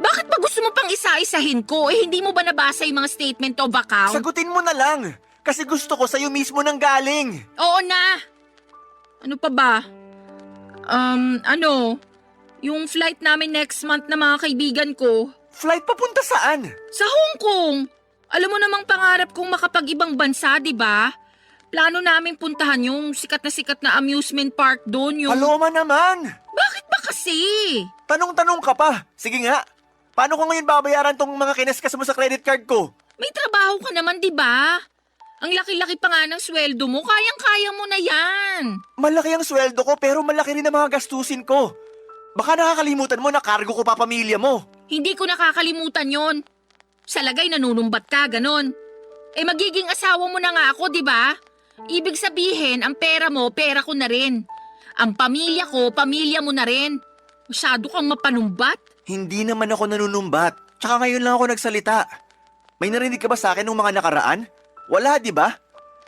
Bakit ba gusto mo pang isa-isahin ko? Hindi mo ba nabasa yung mga statement of account? Sagutin mo na lang, kasi gusto ko sa'yo mismo nang galing. Oo na. Ano pa ba? Yung flight namin next month na mga kaibigan ko. Flight papunta saan? Sa Hong Kong. Alam mo namang pangarap kong makapag-ibang bansa, di ba? Plano namin puntahan yung sikat na amusement park doon. Paloma naman! Bakit ba kasi? Tanong-tanong ka pa. Sige nga, paano ko ngayon babayaran tong mga kinaskas mo sa credit card ko? May trabaho ka naman, di ba? Ang laki-laki pa nga ng sweldo mo, kayang-kaya mo na yan. Malaki ang sweldo ko pero malaki rin ang mga gastusin ko. Baka nakakalimutan mo na cargo ko pa pamilya mo. Hindi ko nakakalimutan yon. Sa lagay nanunumbat ka, ganon. Magiging asawa mo na nga ako, di ba? Ibig sabihin, ang pera mo, pera ko na rin. Ang pamilya ko, pamilya mo na rin. Masyado kang mapanumbat. Hindi naman ako nanunumbat. Tsaka ngayon lang ako nagsalita. May narinig ka ba sa akin nung mga nakaraan? Wala, di ba?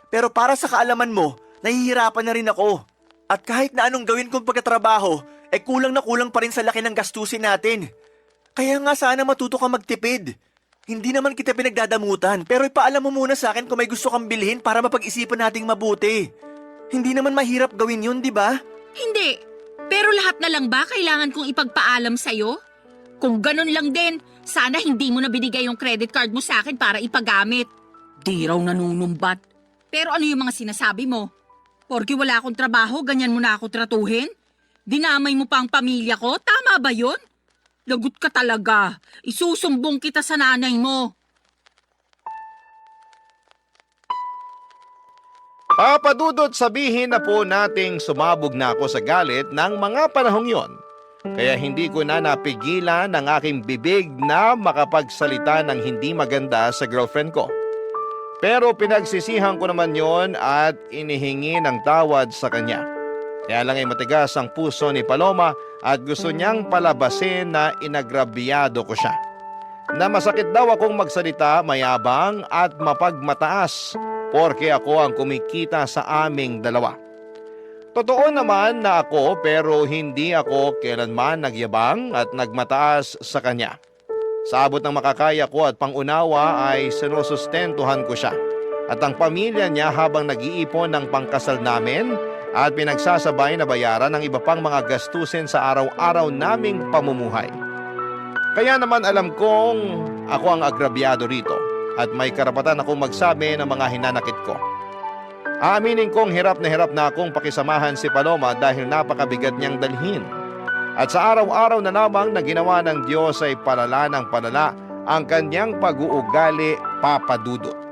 Pero para sa kaalaman mo, nahihirapan na rin ako. At kahit na anong gawin kong pagkatrabaho, kulang na kulang pa rin sa laki ng gastusin natin. Kaya nga sana matuto ka magtipid. Hindi naman kita pinagdadamutan, pero ipaalam mo muna sa akin kung may gusto kang bilhin para mapag-isipan nating mabuti. Hindi naman mahirap gawin yun, di ba? Hindi. Pero lahat na lang ba kailangan kong ipagpaalam sa'yo? Kung ganun lang din, sana hindi mo na binigay yung credit card mo sa akin para ipagamit. Di raw nanunumbat. Pero ano yung mga sinasabi mo? Porke wala akong trabaho, ganyan mo na ako tratuhin? Dinamay mo pa ang pamilya ko? Tama ba yun? Lagot ka talaga. Isusumbong kita sa nanay mo. Papadudot, sabihin na po nating sumabog na ako sa galit ng mga panahong yon. Kaya hindi ko na napigilan ang aking bibig na makapagsalita ng hindi maganda sa girlfriend ko. Pero pinagsisihan ko naman yon at inihingi ng tawad sa kanya. Kaya lang ay matigas ang puso ni Paloma at gusto niyang palabasin na inagrabyado ko siya. Na masakit daw akong magsalita, mayabang at mapagmataas porke ako ang kumikita sa aming dalawa. Totoo naman na ako pero hindi ako kailanman nagyabang at nagmataas sa kanya. Sa abot ng makakaya ko at pangunawa ay sinusustentuhan ko siya at ang pamilya niya habang nag-iipon ng pangkasal namin at pinagsasabay na bayaran ng iba pang mga gastusin sa araw-araw naming pamumuhay. Kaya naman alam kong ako ang agrabyado rito at may karapatan akong magsabi ng mga hinanakit ko. Aaminin kong hirap na akong pakisamahan si Paloma dahil napakabigat niyang dalhin. At sa araw-araw na lamang na ginawa ng Diyos ay palala ng palala ang kanyang pag-uugali, Papa Dudut.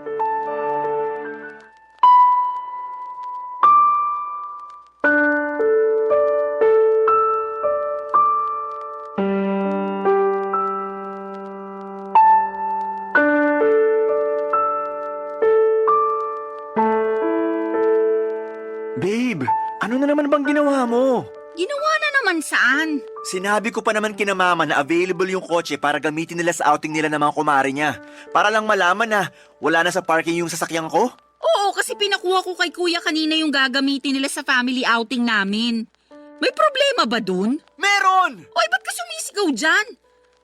Babe, ano na naman bang ginawa mo? Ginawa na naman saan? Sinabi ko pa naman kina mama na available yung kotse para gamitin nila sa outing nila ng mga kumare niya. Para lang malaman na wala na sa parking yung sasakyan ko. Oo, kasi pinakuha ko kay kuya kanina yung gagamitin nila sa family outing namin. May problema ba dun? Meron! Oy, ba't ka sumisigaw dyan?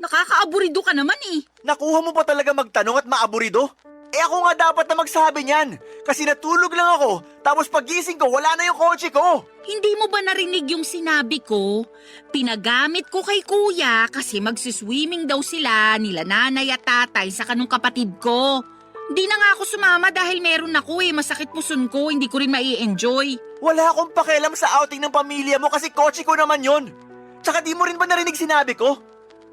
Nakakaaburido ka naman eh. Nakuha mo pa talaga magtanong at maaburido? Eh ako nga dapat na magsabi niyan. Kasi natulog lang ako, tapos pagising ko wala na yung kotse ko. Hindi mo ba narinig yung sinabi ko? Pinagamit ko kay kuya kasi magsiswimming daw sila nila nanay at tatay sa kanong kapatid ko. Hindi na nga ako sumama dahil meron ako masakit puson ko, hindi ko rin mai-enjoy. Wala akong pakialam sa outing ng pamilya mo kasi kotse ko naman yon. Tsaka di mo rin ba narinig sinabi ko?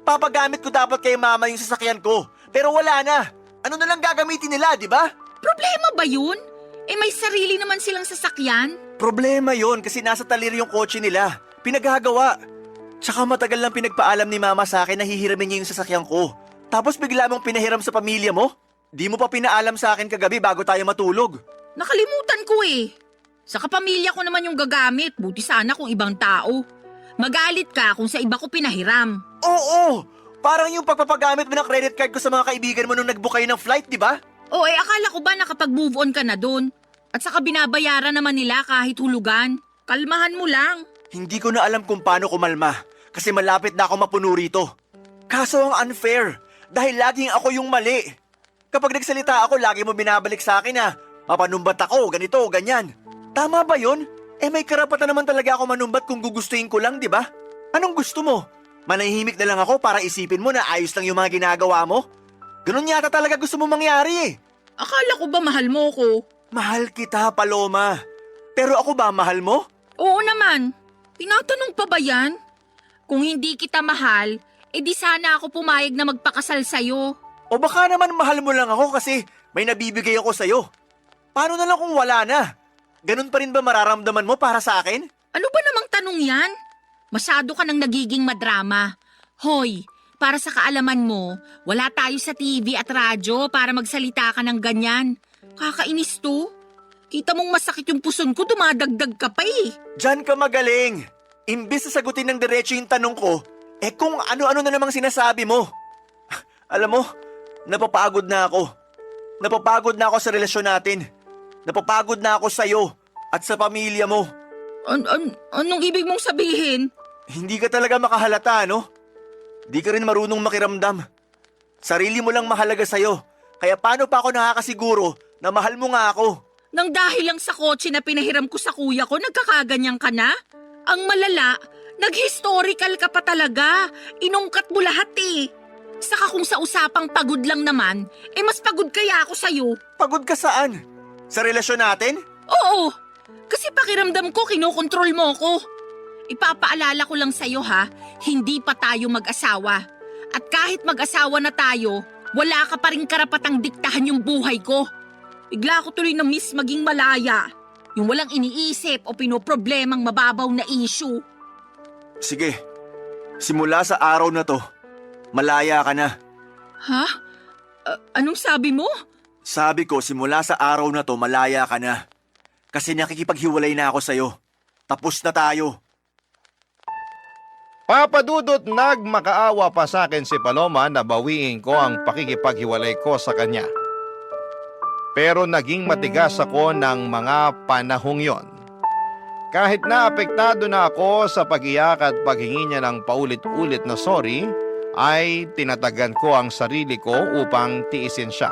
Papagamit ko dapat kay mama yung sasakyan ko, pero wala na. Ano na lang gagamitin nila, di ba? Problema ba yun? May sarili naman silang sasakyan. Problema yon kasi nasa talir yung kotse nila. Pinaghagawa. Tsaka matagal lang pinagpaalam ni mama sa akin na hihiramin niya yung sasakyan ko. Tapos bigla mong pinahiram sa pamilya mo? Di mo pa pinaalam sa akin kagabi bago tayo matulog. Nakalimutan ko Sa kapamilya ko naman yung gagamit, buti sana kung ibang tao. Magalit ka kung sa iba ko pinahiram. Oo! Parang yung pagpapagamit mo ng credit card ko sa mga kaibigan mo nung nag-book kayo ng flight, di ba? Akala ko ba nakapag-move on ka na dun? At saka binabayaran naman nila kahit hulugan. Kalmahan mo lang. Hindi ko na alam kung paano kumalma kasi malapit na ako mapuno rito. Kaso ang unfair dahil laging ako yung mali. Kapag nagsalita ako, lagi mo binabalik sa akin na mapanumbat ako, ganito, ganyan. Tama ba yun? May karapatan naman talaga ako manumbat kung gugustuhin ko lang, di ba? Anong gusto mo? Manahimik na lang ako para isipin mo na ayos lang yung mga ginagawa mo? Ganun yata talaga gusto mo mangyari Akala ko ba mahal mo ko? Mahal kita, Paloma. Pero ako ba mahal mo? Oo naman. Tinatanong pa ba yan? Kung hindi kita mahal, di sana ako pumayag na magpakasal sa'yo. O baka naman mahal mo lang ako kasi may nabibigay ako sa'yo. Paano na lang kung wala na? Ganun pa rin ba mararamdaman mo para sa akin? Ano ba namang tanong yan? Masyado ka nang nagiging madrama. Hoy, para sa kaalaman mo, wala tayo sa TV at radyo para magsalita ka ng ganyan. Kakainis to. Kita mong masakit yung puson ko, dumadagdag ka pa Diyan ka magaling. Imbis na sagutin ng diretso yung tanong ko, kung ano-ano na namang sinasabi mo. Alam mo, napapagod na ako. Napapagod na ako sa relasyon natin. Napapagod na ako sa'yo at sa pamilya mo. Anong ibig mong sabihin? Hindi ka talaga makahalata, no? Di ka rin marunong makiramdam. Sarili mo lang mahalaga sa'yo. Kaya paano pa ako nakakasiguro na mahal mo nga ako? Nang dahil lang sa kotse na pinahiram ko sa kuya ko, nagkakaganyan ka na? Ang malala, nag-historical ka pa talaga. Inungkat mo lahat Saka kung sa usapang pagod lang naman, mas pagod kaya ako sa'yo. Pagod ka saan? Sa relasyon natin? Oo, kasi pakiramdam ko kinokontrol mo ko. Ipapaalala ko lang sa'yo hindi pa tayo mag-asawa. At kahit mag-asawa na tayo, wala ka pa rin karapatang diktahan yung buhay ko. Bigla ko tuloy na miss maging malaya. Yung walang iniisip o pinoproblemang mababaw na issue. Sige, Simula sa araw na to, malaya ka na. Ha? Anong sabi mo? Sabi ko, simula sa araw na to, malaya ka na. Kasi nakikipaghiwalay na ako sa'yo. Tapos na tayo. Papa Dudut, nagmakaawa pa sa akin si Paloma na bawiin ko ang pakikipaghiwalay ko sa kanya. Pero naging matigas ako ng mga panahong yon. Kahit na apektado na ako sa pag-iyak at paghingi niya ng paulit-ulit na sorry, ay tinatagan ko ang sarili ko upang tiisin siya.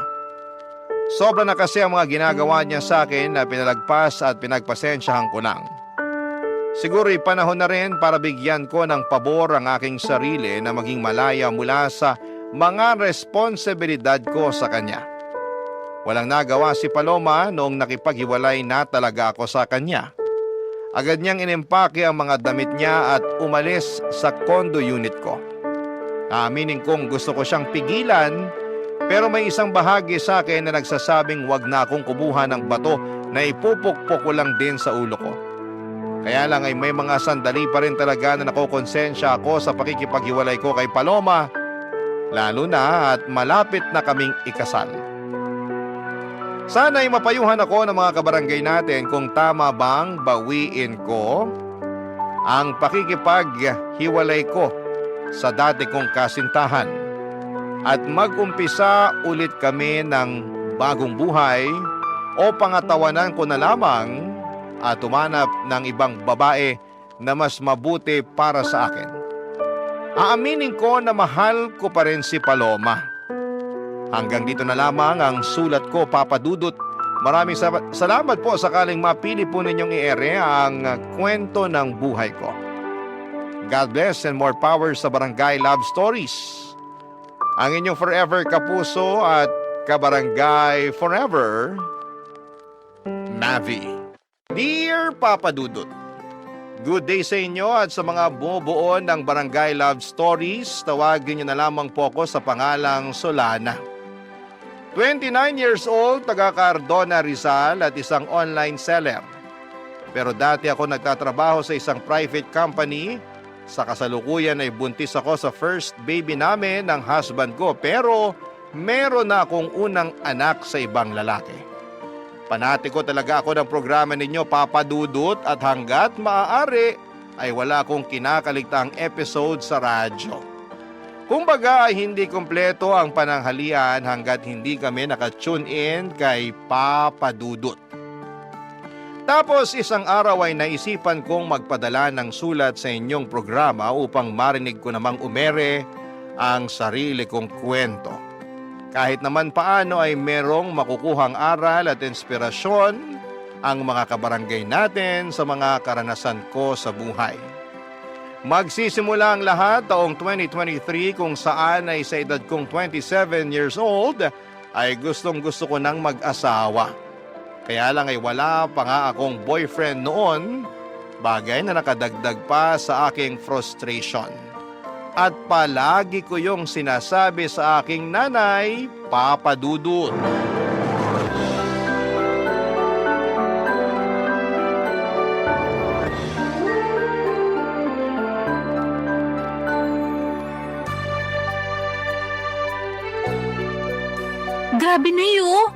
Sobra na kasi ang mga ginagawa niya sa akin na pinalagpas at pinagpasensyahan ko lang. Siguro'y panahon na rin para bigyan ko ng pabor ang aking sarili na maging malaya mula sa mga responsibilidad ko sa kanya. Walang nagawa si Paloma noong nakipaghiwalay na talaga ako sa kanya. Agad niyang inimpake ang mga damit niya at umalis sa condo unit ko. Aaminin kong gusto ko siyang pigilan, pero may isang bahagi sa akin na nagsasabing wag na akong kubuha ng bato na ipupukpok ko lang din sa ulo ko. Kaya lang ay may mga sandali pa rin talaga na nakokonsensya ako sa pakikipaghiwalay ko kay Paloma, lalo na at malapit na kaming ikasal. Sana'y mapayuhan ako ng mga kabarangay natin kung tama bang bawiin ko ang pakikipaghiwalay ko sa dati kong kasintahan at mag-umpisa ulit kami ng bagong buhay o pangatawanan ko na lamang at tumanap ng ibang babae na mas mabuti para sa akin. Aaminin ko na mahal ko pa rin si Paloma. Hanggang dito na lamang ang sulat ko, Papa Dudut. Maraming salamat po sakaling mapili po ninyong i-ere ang kwento ng buhay ko. God bless and more power sa Barangay Love Stories. Ang inyong forever kapuso at kabarangay forever, Mavi. Dear Papa Dudut, good day sa inyo at sa mga bumubuo ng Barangay Love Stories, tawagin niyo na lamang po ako sa pangalang Solana. 29 years old, taga Cardona, Rizal at isang online seller. Pero dati ako nagtatrabaho sa isang private company. Sa kasalukuyan ay buntis ako sa first baby namin ng husband ko, pero meron na akong unang anak sa ibang lalaki. Panati ko talaga ako ng programa ninyo, Papa Dudut, at hanggat maaari ay wala akong kinakaligtaang episode sa radyo. Kumbaga ay hindi kumpleto ang pananghalian hanggat hindi kami nakatune in kay Papa Dudut. Tapos isang araw ay naisipan kong magpadala ng sulat sa inyong programa upang marinig ko namang umere ang sarili kong kwento. Kahit naman paano ay merong makukuhang aral at inspirasyon ang mga kabarangay natin sa mga karanasan ko sa buhay. Magsisimula ang lahat taong 2023 kung saan ay sa edad kong 27 years old ay gustong-gusto ko nang mag-asawa. Kaya lang ay wala pa nga akong boyfriend noon, bagay na nakadagdag pa sa aking frustration. At palagi ko yung sinasabi sa aking nanay, Papa Dudut. Grabe na yun.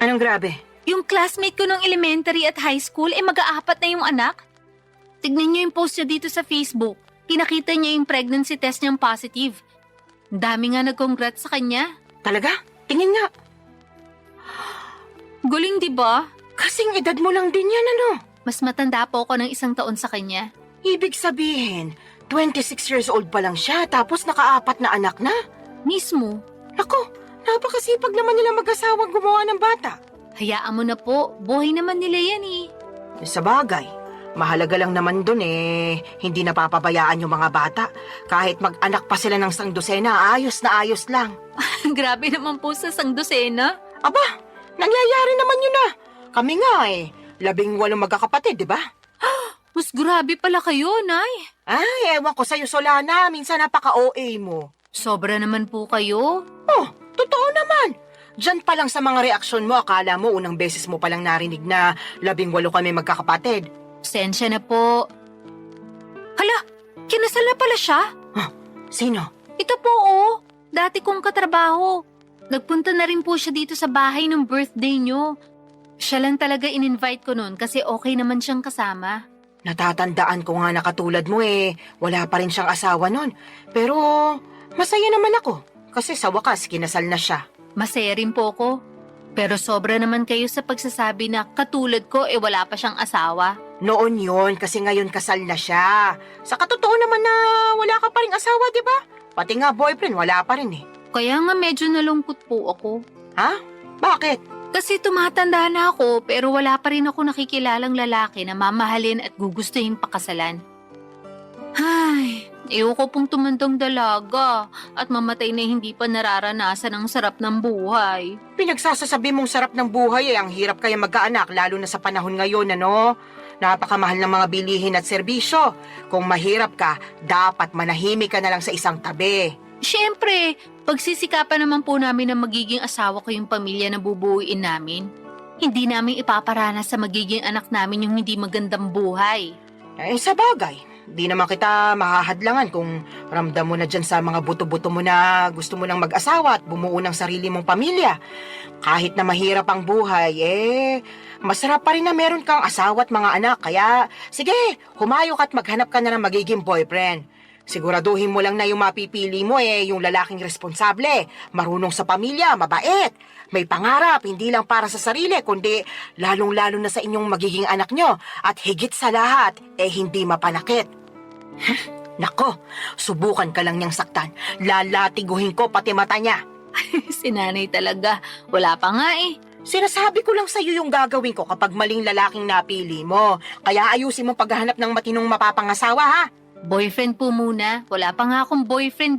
Anong grabe? Yung classmate ko nung elementary at high school, mag-aapat na yung anak. Tignan niyo yung post niya dito sa Facebook. Pinakita niya yung pregnancy test niyang positive. Dami nga nag-congrats sa kanya. Talaga? Tingin nga. Galing, di ba? Kasing edad mo lang din yan, ano? Mas matanda po ako ng 1 taon sa kanya. Ibig sabihin, 26 years old pa lang siya tapos nakaapat na anak na. Mismo. Naku, napakasipag naman nila mag-asawang gumawa ng bata. Hayaan mo na po, buhay naman nila yan eh. Sa bagay, mahalaga lang naman dun hindi napapabayaan yung mga bata. Kahit mag-anak pa sila ng 100, ayos na ayos lang. Grabe naman po sa 100. Aba, nangyayari naman yun na. Kami nga 18 magkakapatid, di ba? Mas grabe pala kayo, Nay. Ay, ewan ko sa'yo, Solana. Minsan napaka-OA mo. Sobra naman po kayo. Oh, totoo naman. Diyan pa lang sa mga reaksyon mo, akala mo unang beses mo palang narinig na 18 kami magkakapatid. Sensya na po. Hala, Kinasal na pala siya? Sino? Ito po oh, dati kong katrabaho. Nagpunta na rin po siya dito sa bahay nung birthday niyo. Siya lang talaga in-invite ko noon kasi okay naman siyang kasama. Natatandaan ko nga na katulad mo wala pa rin siyang asawa nun. Pero masaya naman ako kasi sa wakas kinasal na siya. Masaya rin po ko. Pero sobra naman kayo sa pagsasabi na katulad ko wala pa siyang asawa. Noon yon kasi ngayon kasal na siya. Sa katotoo naman na wala ka pa rin asawa, di ba? Pati nga boyfriend, wala pa rin Kaya nga medyo nalungkot po ako. Ha? Bakit? Kasi tumatanda na ako pero wala pa rin ako nakikilalang lalaki na mamahalin at gugustuhin pakasalan. Ay, ayoko pong tumandang dalaga at mamatay na hindi pa nararanasan ang sarap ng buhay. Pinagsasasabi mong sarap ng buhay ang hirap kaya magkaanak lalo na sa panahon ngayon, ano? Napakamahal ng mga bilihin at serbisyo. Kung mahirap ka, dapat manahimik ka na lang sa isang tabi. Siyempre, pagsisikapan naman po namin na magiging asawa ko yung pamilya na bubuuin namin. Hindi namin ipaparanas sa magiging anak namin yung hindi magandang buhay. Sa bagay, di naman kita mahahadlangan kung ramdam mo na dyan sa mga buto-buto mo na gusto mo nang mag-asawa at bumuo ng sarili mong pamilya. Kahit na mahirap ang buhay, masarap pa rin na meron kang asawa at mga anak. Kaya, sige, humayok at maghanap ka na ng magiging boyfriend. Siguraduhin mo lang na yung mapipili mo yung lalaking responsable, marunong sa pamilya, mabait, may pangarap, hindi lang para sa sarili, kundi lalong-lalo na sa inyong magiging anak nyo. At higit sa lahat, hindi mapanakit. Nako, subukan ka lang niyang saktan. Lalatiguhin ko pati mata niya. Si nanay talaga, wala pa nga Sinasabi ko lang sa'yo yung gagawin ko kapag maling lalaking napili mo. Kaya ayusin mo paghahanap ng matinong mapapangasawa, ha? Boyfriend po muna, wala pa nga akong boyfriend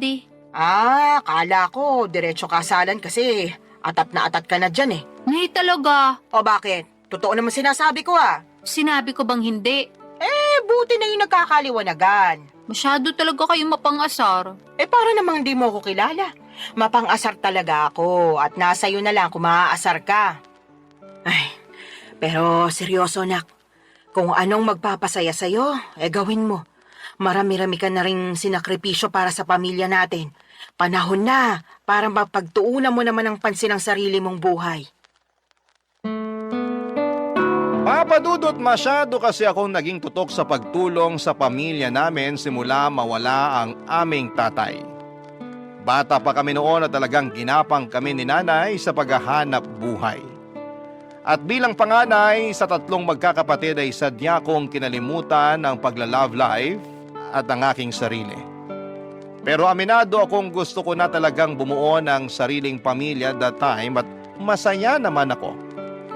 Kala ko, diretso kasalan kasi atat na atat ka na dyan Nay talaga, O bakit? Totoo naman sinasabi ko sinabi ko bang hindi? Buti na yung nagkakaliwanagan. Masyado talaga kayong mapangasar. Para namang di mo ko kilala. Mapang-asar talaga ako at nasa iyo na lang kung maaasar ka. Pero seryoso nak, kung anong magpapasaya sa'yo, gawin mo. Marami-rami ka na rin sinakripisyo para sa pamilya natin. Panahon na para mapagtuunan mo naman ang pansin ng sarili mong buhay. Papa Dudut, masyado kasi akong naging tutok sa pagtulong sa pamilya namin simula mawala ang aming tatay. Bata pa kami noon at talagang ginapang kami ni nanay sa paghahanap buhay. At bilang panganay sa 3 magkakapatid ay sadya kong kinalimutan ang pagla-love life at ang aking sarili. Pero aminado akong gusto ko na talagang bumuo ng sariling pamilya that time at masaya naman ako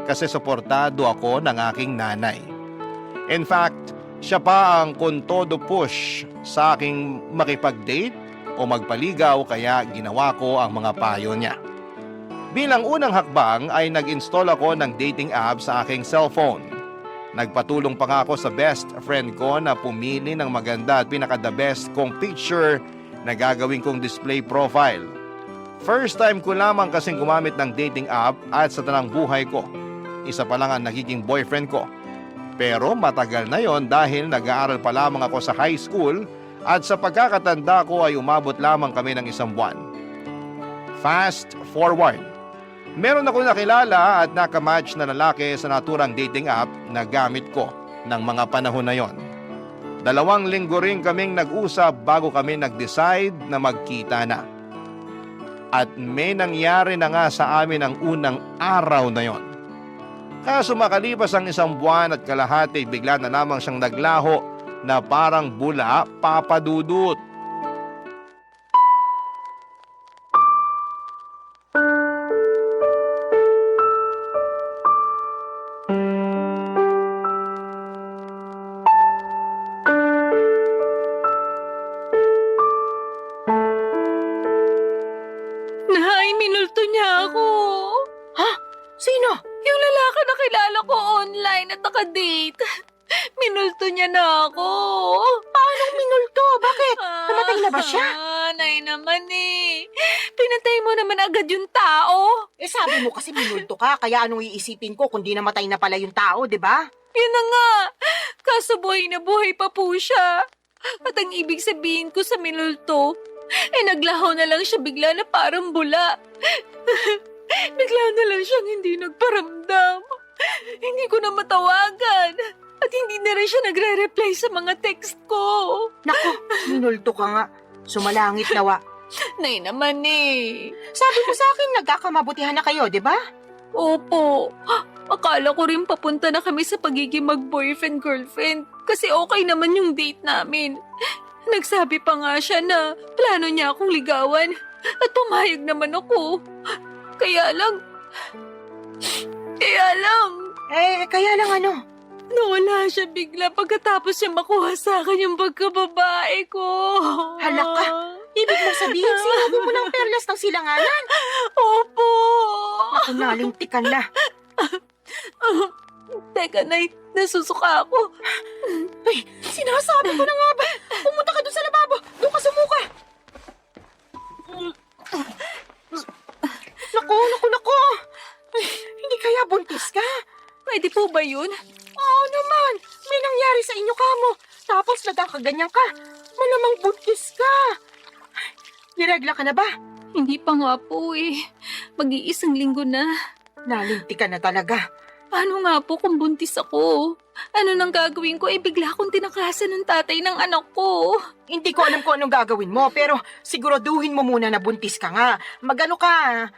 kasi suportado ako ng aking nanay. In fact, siya pa ang kontodo push sa aking makipag-date o magpaligaw kaya ginawa ko ang mga payo niya. Bilang unang hakbang ay nag-install ako ng dating app sa aking cellphone. Nagpatulong pa nga ako sa best friend ko na pumili ng maganda at pinaka-the best kong picture na gagawin kong display profile. First time ko lamang kasing gumamit ng dating app at sa tanang buhay ko, isa pa lang ang nagiging boyfriend ko. Pero matagal na yon dahil nag-aaral pa lamang ako sa high school at sa pagkakatanda ko ay umabot lamang kami ng 1 buwan. Fast forward. Meron ako nakilala at nakamatch na lalaki sa naturang dating app na gamit ko ng mga panahon na yon. 2 linggo rin kaming nag-usap bago kami nag-decide na magkita na. At may nangyari na nga sa amin ang unang araw na yon. Kaso makalipas ang 1 buwan at kalahati bigla na lamang siyang naglaho na parang bula, Papa Dudut. Nay, minulto niya ako. Sino? Yung lalaki na kilala ko online at nakadate. Minulto niya na ako. Paanong minulto? Bakit? Namatay na ba siya? Nay naman Pinatay mo naman agad yung tao. Sabi mo kasi minulto ka, kaya anong iisipin ko kung di namatay na pala yung tao, di ba? Yun na nga. Kaso buhay na buhay pa po siya. At ang ibig sabihin ko sa minulto, naglaho na lang siya bigla na parang bula. Bigla na lang siyang hindi nagparamdam. Hindi ko na matawagan. At hindi na rin siya nagre-reply sa mga text ko. Naku, minulto ka nga. Sumalangit nawa. Nay naman eh. Sabi mo sa akin, nagkakamabutihan na kayo, di ba? Opo. Akala ko rin papunta na kami sa pagiging mag-boyfriend-girlfriend kasi okay naman yung date namin. Nagsabi pa nga siya na plano niya akong ligawan at pumayag naman ako. Kaya lang... Kaya lang ano? Nawala siya bigla pagkatapos siya makuha sa akin yung pagkababae ko. Hala ka. Ibig mo sabihin, sinabi mo ng perlas ng silanganan? Opo. Naku, nalintikan na. Teka, Nay, nasusuka ako. Ay, sinasabi ko na nga ba? Pumunta ka doon sa lababo. Doon ka sumuka. Naku. Ay, hindi kaya buntis ka? Pwede po ba yun? Oo naman. May nangyari sa inyo kamo. Tapos nagkakaganyan ka. Malamang buntis ka. Niregla ka na ba? Hindi pa nga po eh. Mag-iisang linggo na. Nalintikan na talaga. Paano nga po kung buntis ako? Ano nang gagawin ko? Bigla akong tinakasan ng tatay ng anak ko. Hindi ko alam kung anong gagawin mo, pero siguraduhin mo muna na buntis ka nga. Magano ka?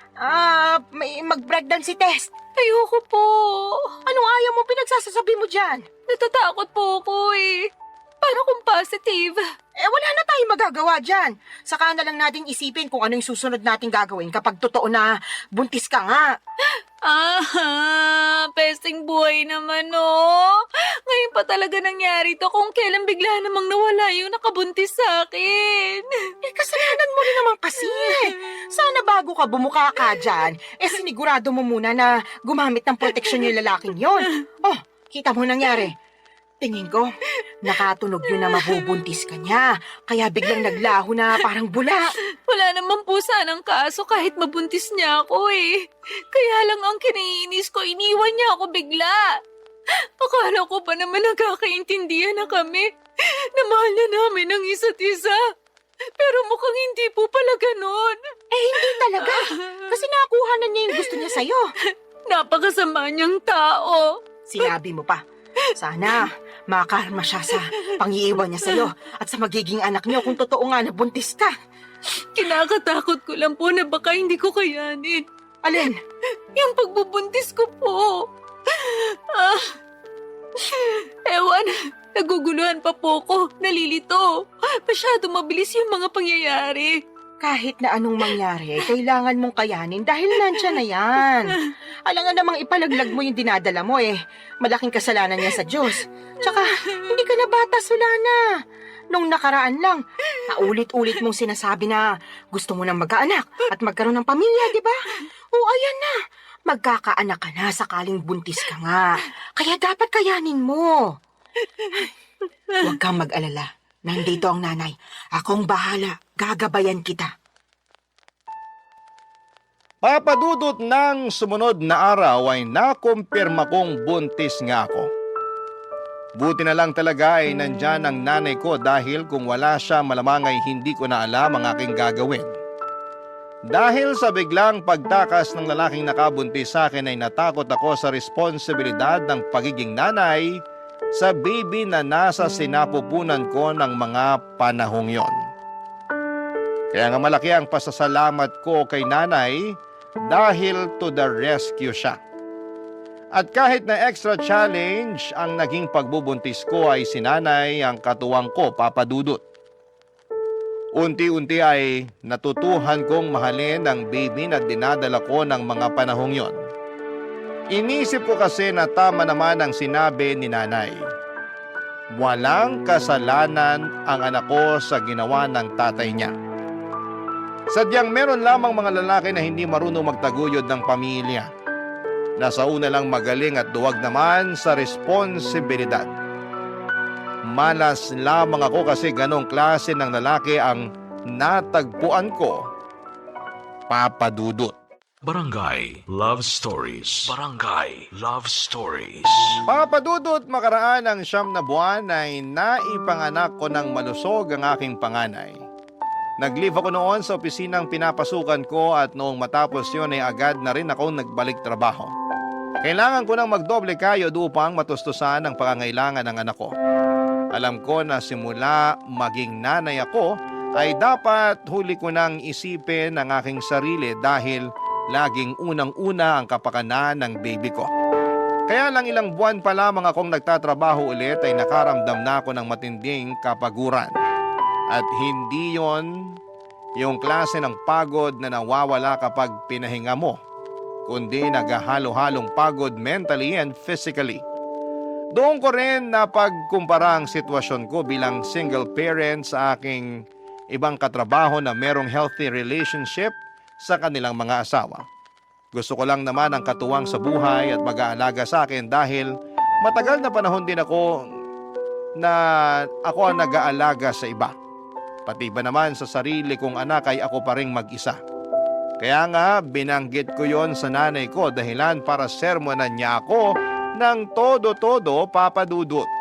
Mag-pregnancy test. Ayoko po. Anong ayaw mo pinagsasasabi mo dyan? Natatakot po ako eh. Paano kung positive? Wala na tayong magagawa dyan. Saka na lang natin isipin kung ano yung susunod nating gagawin kapag totoo na buntis ka nga. Pesting buhay naman oh. Ngayon pa talaga nangyari to kung kailan bigla namang nawala yung nakabuntis sa akin. Kasalanan mo rin naman kasi. Sana bago ka bumuka ka dyan, sinigurado mo muna na gumamit ng proteksyon yung lalaking yon. Oh, kita mo nangyari. Tingin ko, nakatunog yun na mabubuntis ka niya. Kaya biglang naglaho na parang bula. Wala naman po sanang kaso kahit mabuntis niya ako eh. Kaya lang ang kinaiinis ko, iniwan niya ako bigla. Akala ko pa naman nagkakaintindihan na kami. Na mahal na namin ang isa't isa. Pero mukhang hindi po pala ganon. Hindi talaga. Kasi nakuha na niya yung gusto niya sa'yo. Napakasama niyang tao. Sinabi mo pa. Sana makarma siya sa pangiiwan niya sa'yo at sa magiging anak niyo kung totoo nga na buntis ka. Kinakatakot ko lang po na baka hindi ko kayanin. Alin? Yung pagbubuntis ko po. Ewan, naguguluhan pa po ko. Nalilito. Masyado mabilis yung mga pangyayari. Kahit na anong mangyari, kailangan mong kayanin dahil nandiyan na yan. Alangan namang ipalaglag mo yung dinadala mo Malaking kasalanan niya sa Diyos. Tsaka, hindi ka na bata, Solana. Nung nakaraan lang, naulit-ulit mong sinasabi na gusto mo nang magkaanak at magkaroon ng pamilya, di ba? O ayan na, magkakaanak ka na sakaling buntis ka nga. Kaya dapat kayanin mo. Huwag kang mag-alala. Nandito ang nanay. Akong bahala. Gagabayan kita. Papadudot ng sumunod na araw ay nakumpirma kong buntis nga ako. Buti na lang talaga ay nandyan ang nanay ko dahil kung wala siya malamang ay hindi ko na alam ang aking gagawin. Dahil sa biglang pagtakas ng lalaking nakabuntis sa akin ay natakot ako sa responsibilidad ng pagiging nanay sa baby na nasa sinapupunan ko ng mga panahong yon. Kaya nga malaki ang pasasalamat ko kay nanay dahil to the rescue siya. At kahit na extra challenge ang naging pagbubuntis ko ay si nanay ang katuwang ko, Papa Dudut. Unti-unti ay natutuhan kong mahalin ang baby na dinadala ko ng mga panahong yon. Inisip ko kasi na tama naman ang sinabi ni nanay. Walang kasalanan ang anak ko sa ginawa ng tatay niya. Sadyang meron lamang mga lalaki na hindi marunong magtaguyod ng pamilya. Nasa una lang magaling at duwag naman sa responsibilidad. Malas lamang ako kasi ganong klase ng lalaki ang natagpuan ko, Papa Dudut. Barangay Love Stories. Barangay Love Stories. Papadudot, makaraan ng 9 na buwan ay naipanganak ko ng malusog ang aking panganay. Nag-leave ako noon sa opisinang pinapasukan ko at noong matapos yun ay agad na rin ako nagbalik trabaho. Kailangan ko nang magdoble kayod upang matustusan ang pangangailangan ng anak ko. Alam ko na simula maging nanay ako ay dapat huli ko nang isipin ang aking sarili dahil laging unang-una ang kapakanan ng baby ko. Kaya lang ilang buwan pa lamang akong nagtatrabaho ulit ay nakaramdam na ako ng matinding kapaguran. At hindi yon yung klase ng pagod na nawawala kapag pinahinga mo, kundi naghahalo-halong pagod mentally and physically. Doon ko rin napagkumpara ang sitwasyon ko bilang single parent sa aking ibang katrabaho na merong healthy relationship sa kanilang mga asawa. Gusto ko lang naman ang katuwang sa buhay at mag-aalaga sa akin dahil matagal na panahon din ako ang nag-aalaga sa iba. Pati ba naman sa sarili kong anak ay ako pa ring mag-isa. Kaya nga binanggit ko yon sa nanay ko dahilan para sermonan niya ako ng todo-todo, Papa Dudut.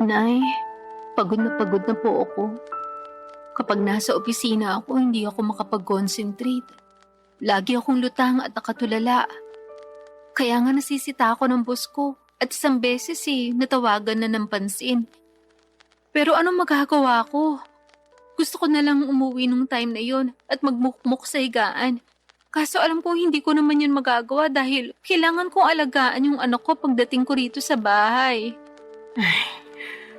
Nay, pagod na po ako. Kapag nasa opisina ako, hindi ako makapag-concentrate. Lagi akong lutang at nakatulala. Kaya nga nasisita ako ng boss ko at isang beses natawagan na ng pansin. Pero anong magagawa ko? Gusto ko na lang umuwi nung time na yon at magmukmuk sa higaan. Kaso alam ko hindi ko naman yun magagawa dahil kailangan kong alagaan yung anak ko pagdating ko rito sa bahay.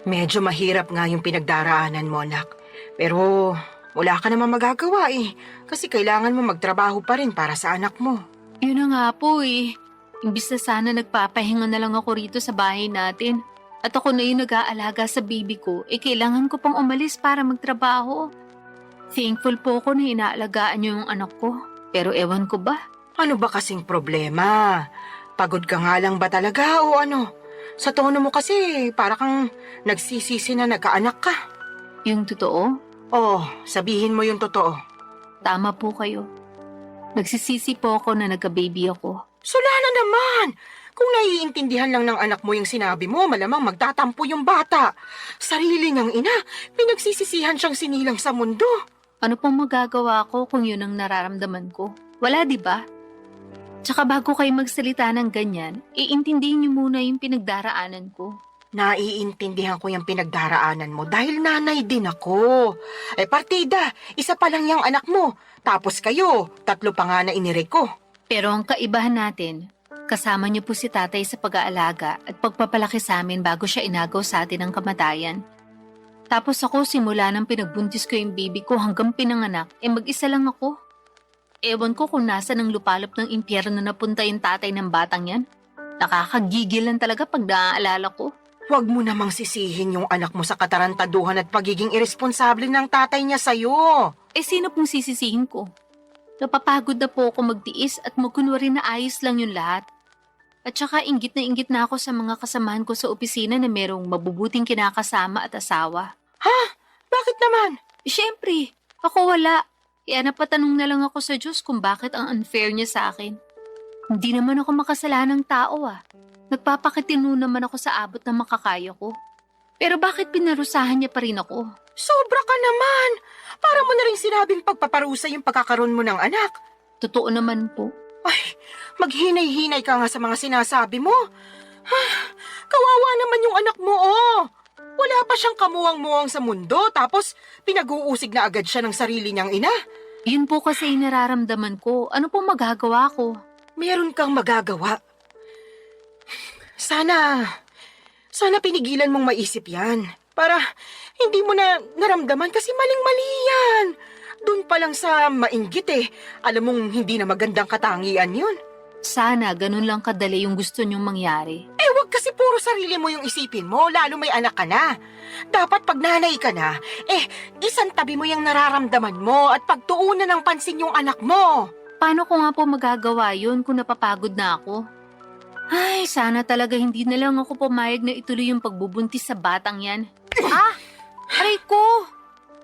Medyo mahirap nga yung pinagdaraanan mo, anak. Pero wala ka naman magagawa kasi kailangan mo magtrabaho pa rin para sa anak mo. Yun na nga po Imbis na sana nagpapahinga na lang ako rito sa bahay natin. At ako na yung nag-aalaga sa baby ko, kailangan ko pang umalis para magtrabaho. Thankful po ako na inaalagaan niyo yung anak ko. Pero ewan ko ba? Ano ba kasing problema? Pagod ka nga lang ba talaga o ano? Sa tono mo kasi para kang nagsisisi na nagkaanak ka. Yung totoo? Oh, sabihin mo yung totoo. Tama po kayo. Nagsisisi po ako na nagka-baby ako. Sula na naman! Kung naiintindihan lang ng anak mo yung sinabi mo, malamang magtatampo yung bata. Sarili niyang ina, pinagsisisihan siyang sinilang sa mundo. Ano pong magagawa ko kung yun ang nararamdaman ko? Wala, di ba? Tsaka bago kayo magsalita ng ganyan, iintindihin niyo muna yung pinagdaraanan ko. Naiintindihan ko yung pinagdaraanan mo dahil nanay din ako. Partida, isa pa lang yung anak mo. Tapos kayo, 3 pa nga na inire ko. Pero ang kaibahan natin, kasama niyo po si tatay sa pag-aalaga at pagpapalaki sa amin bago siya inagaw sa atin ng kamatayan. Tapos ako simula nang pinagbuntis ko yung baby ko hanggang pinanganak, mag-isa lang ako. Ewan ko kung nasa ng lupalop ng impyerno na punta yung tatay ng batang yan. Nakakagigil lang talaga pag naaalala ko. Huwag mo namang sisihin yung anak mo sa katarantaduhan at pagiging irresponsable ng tatay niya sa'yo. Sino pong sisisihin ko? Napapagod na po ako magtiis at magkunwari na ayos lang yung lahat. At saka inggit na ako sa mga kasamahan ko sa opisina na merong mabubuting kinakasama at asawa. Ha? Bakit naman? Siyempre, ako wala. Kaya napatanong na lang ako sa Diyos kung bakit ang unfair niya sa akin. Hindi naman ako makasalanang tao Nagpapakitino naman ako sa abot na makakaya ko. Pero bakit pinarusahan niya pa rin ako? Sobra ka naman! Para mo na rin sinabing pagpaparusa yung pagkakaroon mo ng anak. Totoo naman po. Ay, maghinay-hinay ka nga sa mga sinasabi mo. Kawawa naman yung anak mo, Wala pa siyang kamuwang-muwang sa mundo, tapos pinag-uusig na agad siya ng sarili niyang ina. Yun po kasi yung nararamdaman ko. Ano pong magagawa ko? Meron kang magagawa. Sana pinigilan mong maisip yan. Para hindi mo na naramdaman kasi maling-mali yan. Doon pa lang sa mainggit alam mong hindi na magandang katangian yun. Sana ganun lang kadali yung gusto niyong mangyari. Wag kasi puro sarili mo yung isipin mo, lalo may anak ka na. Dapat pag nanay ka na, isang tabi mo yung nararamdaman mo at pagtuunan ng pansin yung anak mo. Paano ko nga po magagawa yun kung napapagod na ako? Ay, sana talaga hindi na lang ako pumayag na ituloy yung pagbubuntis sa batang yan. Aray ko!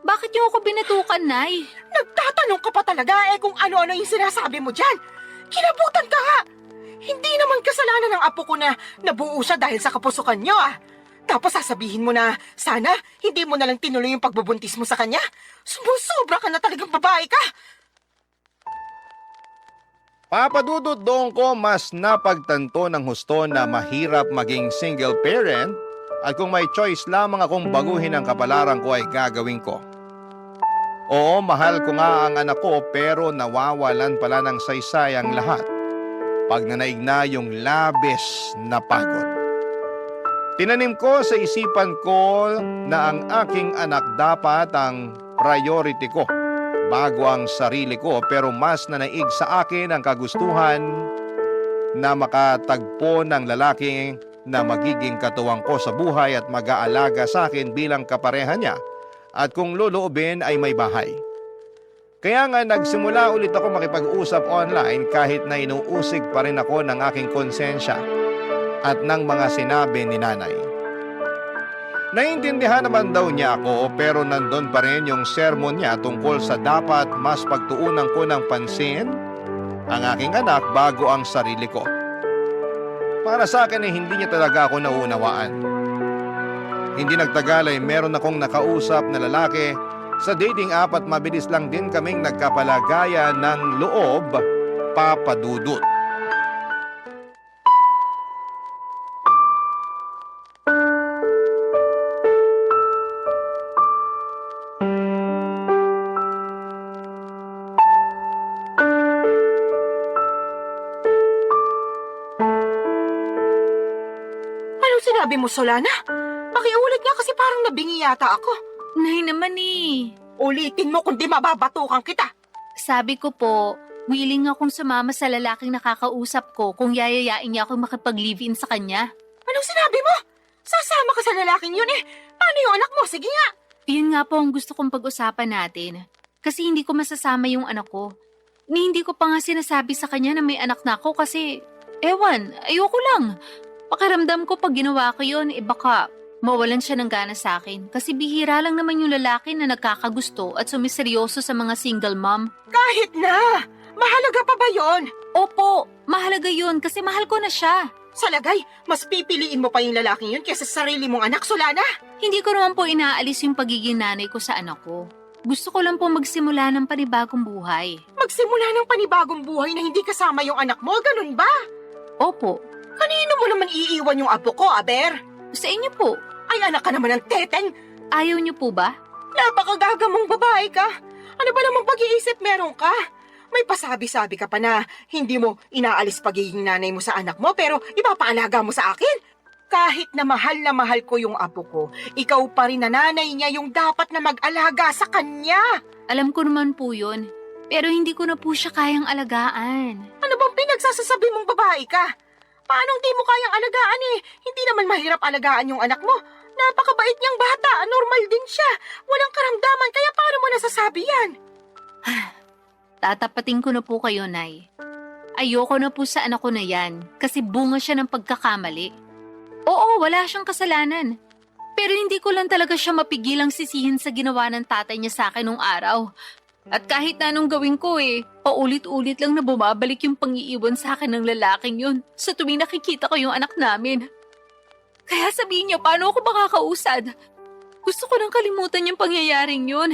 Bakit niyo ako binatukan, Nay? Nagtatanong ka pa talaga kung ano-ano yung sinasabi mo dyan. Kinabutan ka nga. Hindi naman kasalanan ng apo ko na nabuo siya dahil sa kapusukan niyo Tapos sasabihin mo na sana hindi mo na lang tinuloy yung pagbubuntis mo sa kanya. Sumusobra ka na talagang babae ka. Papa Dudut, doon ko mas napagtanto ng husto na mahirap maging single parent at kung may choice lamang akong baguhin ang kapalaran ko ay gagawin ko. Oo, mahal ko nga ang anak ko pero nawawalan pala ng saysay ang lahat pag nanaig na yung labis na pagod. Tinanim ko sa isipan ko na ang aking anak dapat ang priority ko bago ang sarili ko, pero mas nanaig sa akin ang kagustuhan na makatagpo ng lalaki na magiging katuwang ko sa buhay at mag-aalaga sa akin bilang kapareha niya at kung loloobin ay may bahay. Kaya nga nagsimula ulit ako makipag-usap online kahit na inuusig pa rin ako ng aking konsensya at ng mga sinabi ni nanay. Naintindihan naman daw niya ako pero nandun pa rin yung sermon niya tungkol sa dapat mas pagtuunan ko ng pansin ang aking anak bago ang sarili ko. Para sa akin hindi niya talaga ako nauunawaan. Hindi nagtagal ay meron akong nakausap na lalaki sa dating app at mabilis lang din kaming nagkapalagayan ng loob, Papa Dudut. Sinabi mo, Solana? Pakiulit nga kasi parang nabingi yata ako. Nay naman eh. Ulitin mo kundi mababatukan kita. Sabi ko po, willing akong sumama sa lalaking nakakausap ko kung yayayain niya akong makipag-live-in sa kanya. Anong sinabi mo? Sasama ka sa lalaking yun Paano yung anak mo? Sige nga. Yun nga po ang gusto kong pag-usapan natin. Kasi hindi ko masasama yung anak ko. Hindi ko pa nga sinasabi sa kanya na may anak na ako kasi, ayoko lang. Pakiramdam ko pag ginawa ko yun, baka mawalan siya ng gana sa akin. Kasi bihira lang naman yung lalaki na nagkakagusto at sumiseryoso sa mga single mom. Kahit na! Mahalaga pa ba yon? Opo, mahalaga yun kasi mahal ko na siya. Sa lagay, mas pipiliin mo pa yung lalaking yun kaysa sa sarili mong anak, Solana. Hindi ko naman po inaalis yung pagiging nanay ko sa anak ko. Gusto ko lang po magsimula ng panibagong buhay. Magsimula ng panibagong buhay na hindi kasama yung anak mo, ganun ba? Opo. Kanino mo naman iiwan yung apo ko, Aber? Sa inyo po. Ay, anak ka naman ng teteng. Ayaw niyo po ba? Napakagagamong babae ka. Ano ba namang pag-iisip meron ka? May pasabi-sabi ka pa na hindi mo inaalis pagiging nanay mo sa anak mo pero ipapaalaga mo sa akin. Kahit na mahal ko yung apo ko, ikaw pa rin na nanay niya yung dapat na mag-alaga sa kanya. Alam ko naman po yun. Pero hindi ko na po siya kayang alagaan. Ano bang pinagsasasabi mong babae ka? Paanong di mo kayang alagaan Hindi naman mahirap alagaan yung anak mo. Napakabait niyang bata, normal din siya. Walang karamdaman, kaya paano mo nasasabi yan? Tatapatin ko na po kayo, Nay. Ayoko na po sa anak ko na yan kasi bunga siya ng pagkakamali. Oo, wala siyang kasalanan. Pero hindi ko lang talaga siya mapigilang sisihin sa ginawa ng tatay niya sa akin nung araw. At kahit na anong gawin ko paulit-ulit lang na bumabalik yung pangiiwan sa akin ng lalaking yun sa tuwing nakikita ko yung anak namin. Kaya sabihin niya, paano ako makakausad? Gusto ko nang kalimutan yung pangyayaring yun.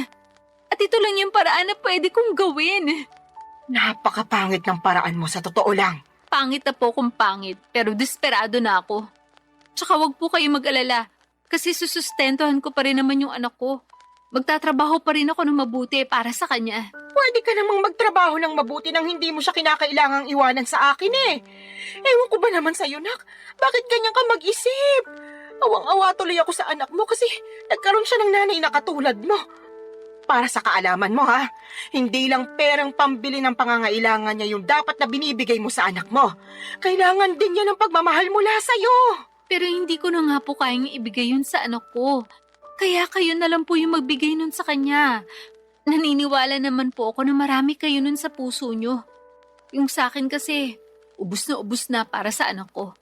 At ito lang yung paraan na pwede kong gawin. Napakapangit ng paraan mo sa totoo lang. Pangit na po kung pangit, pero desperado na ako. Tsaka wag po kayo mag-alala, kasi susustentuhan ko pa rin naman yung anak ko. Magtatrabaho pa rin ako ng mabuti para sa kanya. Pwede ka namang magtrabaho ng mabuti nang hindi mo siya kinakailangang iwanan sa akin Ewan ko ba naman sa'yo, nak? Bakit ganyan ka mag-isip? Awang-awa tuloy ako sa anak mo kasi nagkaroon siya ng nanay na katulad mo. Para sa kaalaman mo hindi lang perang pambili ng pangangailangan niya yung dapat na binibigay mo sa anak mo. Kailangan din niya ng pagmamahal mula sa'yo. Pero hindi ko na nga po kayang ibigay yun sa anak ko. Kaya kayo na lang po yung magbigay nun sa kanya. Naniniwala naman po ako na marami kayo nun sa puso nyo. Yung sa akin kasi, ubus na para sa anak ko.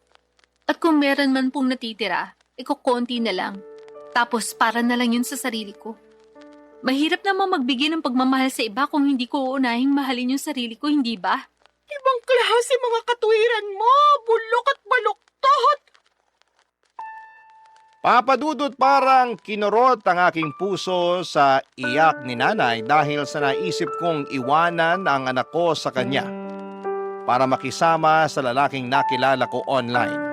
At kung meron man pong natitira, konti na lang. Tapos para na lang yun sa sarili ko. Mahirap naman magbigay ng pagmamahal sa iba kung hindi ko uunahing mahalin yung sarili ko, hindi ba? Ibang klase mga katuwiran mo, bulok at baluktot. Papa Dudut, parang kinurot ang aking puso sa iyak ni nanay dahil sa naisip kong iwanan ang anak ko sa kanya para makisama sa lalaking nakilala ko online.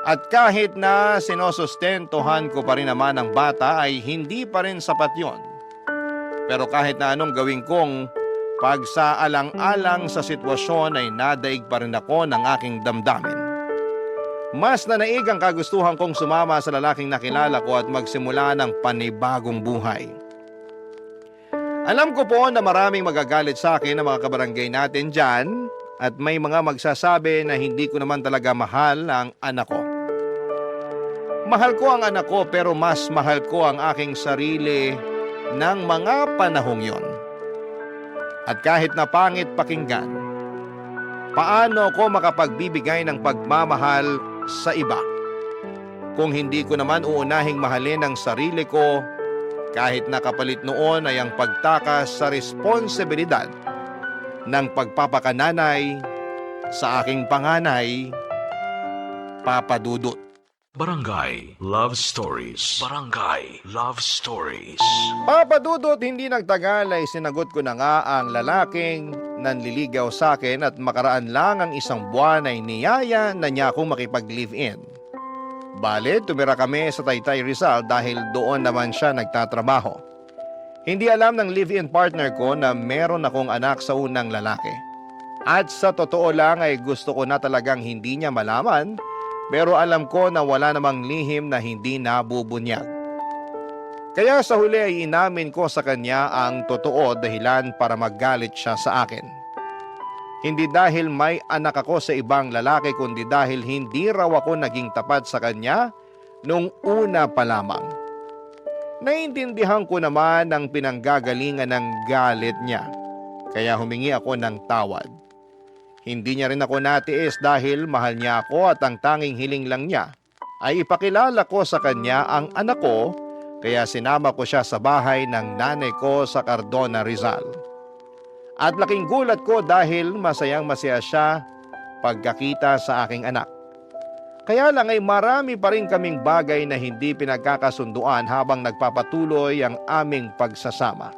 At kahit na sinosustentuhan ko pa rin naman ang bata ay hindi pa rin sapat yon. Pero kahit na anong gawin kong pagsaalang-alang sa sitwasyon ay nadaig pa rin ako ng aking damdamin. Mas nanaig ang kagustuhan kong sumama sa lalaking nakilala ko at magsimula ng panibagong buhay. Alam ko po na maraming magagalit sa akin na mga kabarangay natin dyan at may mga magsasabi na hindi ko naman talaga mahal ang anak ko. Mahal ko ang anak ko pero mas mahal ko ang aking sarili ng mga panahong yon. At kahit na pangit pakinggan, paano ko makapagbibigay ng pagmamahal sa iba kung hindi ko naman uunahing mahalin ang sarili ko kahit nakapalit noon ay ang pagtakas sa responsibilidad ng pagpapakananay sa aking panganay, Papa Dudut. Barangay Love Stories. Barangay Love Stories. Papa Dudut, hindi nagtagal ay sinagot ko na nga ang lalaking nanliligaw sa akin at makaraan lang ang isang buwan ay niyaya na niya akong makipag-live-in. Bale, tumira kami sa Taytay Rizal dahil doon naman siya nagtatrabaho. Hindi alam ng live-in partner ko na meron akong anak sa unang lalaki. At sa totoo lang ay gusto ko na talagang hindi niya malaman, pero alam ko na wala namang lihim na hindi nabubunyag. Kaya sa huli ay inamin ko sa kanya ang totoo dahilan para maggalit siya sa akin. Hindi dahil may anak ako sa ibang lalaki kundi dahil hindi raw ako naging tapat sa kanya nung una pa lamang. Naintindihan ko naman ang pinanggagalingan ng galit niya, kaya humingi ako ng tawad. Hindi niya rin ako natiis dahil mahal niya ako at ang tanging hiling lang niya ay ipakilala ko sa kanya ang anak ko, kaya sinama ko siya sa bahay ng nanay ko sa Cardona, Rizal. At laking gulat ko dahil masayang masaya siya pagkakita sa aking anak. Kaya lang ay marami pa rin kaming bagay na hindi pinagkakasunduan habang nagpapatuloy ang aming pagsasama.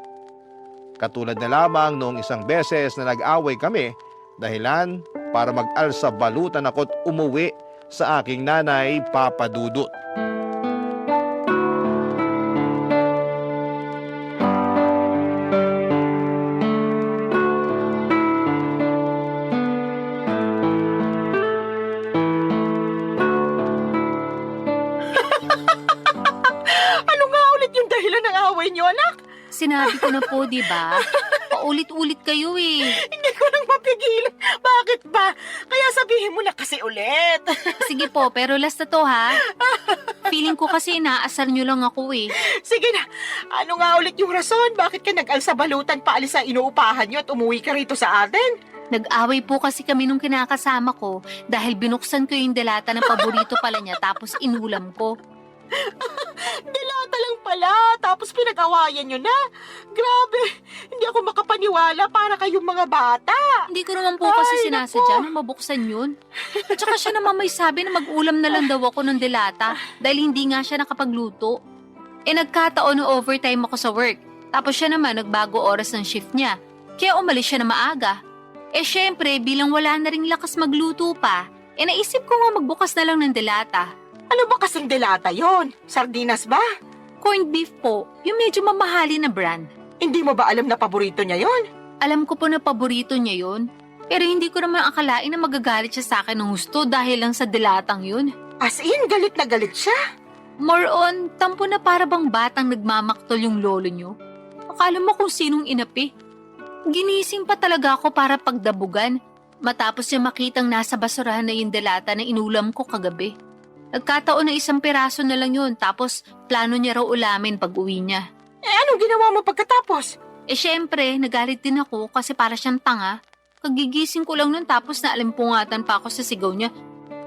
Katulad na lamang noong isang beses na nag-away kami, dahilan para mag-alsa balutan ako't umuwi sa aking nanay, Papa Dudut. Ano nga ulit yung dahilan ng away niyo, anak? Sinabi ko na po, di ba? Paulit-ulit kayo eh. Hindi ko nang mapigilan. Bakit ba? Kaya sabihin mo na kasi ulit. Sige po, pero last na to ha. Feeling ko kasi inaasar nyo lang ako eh. Sige na, ano nga ulit yung rason? Bakit ka nag-alsa balutan paalis sa inuupahan niyo at umuwi ka rito sa atin? Nag-away po kasi kami nung kinakasama ko dahil binuksan ko yung delata ng paborito pala niya tapos inulam ko. Dilata lang pala, tapos pinag-awayan nyo na. Grabe, hindi ako makapaniwala para kayong mga bata. Hindi ko naman po kasi Ay, sinasadya na mabuksan yun. At saka siya naman may sabi na mag-ulam na lang daw ako ng delata dahil hindi nga siya nakapagluto. Nagkataon na overtime ako sa work. Tapos siya naman nagbago oras ng shift niya. Kaya umalis siya na maaga. Syempre, bilang wala na ring lakas magluto pa, naisip ko nga magbukas na lang ng delata. Ano ba kasing delata yon? Sardinas ba? Corned beef po, yung medyo mamahali na brand. Hindi mo ba alam na paborito niya yon? Alam ko po na paborito niya yun, pero hindi ko naman akalain na magagalit siya sa akin ng gusto dahil lang sa dilatang yun. As in, galit na galit siya. More on, tampo na para bang batang nagmamaktol yung lolo niyo. Akala mo kung sinong inapi. Ginising pa talaga ako para pagdabugan, matapos niya makitang nasa basurahan na yung delata na inulam ko kagabi. Nagkataon na 1 piraso na lang yun, tapos plano niya raw ulamin pag uwi niya. Anong ginawa mo pagkatapos? Syempre, nagalit din ako kasi para siyang tanga. Kagigising ko lang nun tapos naalimpungatan pa ako sa sigaw niya.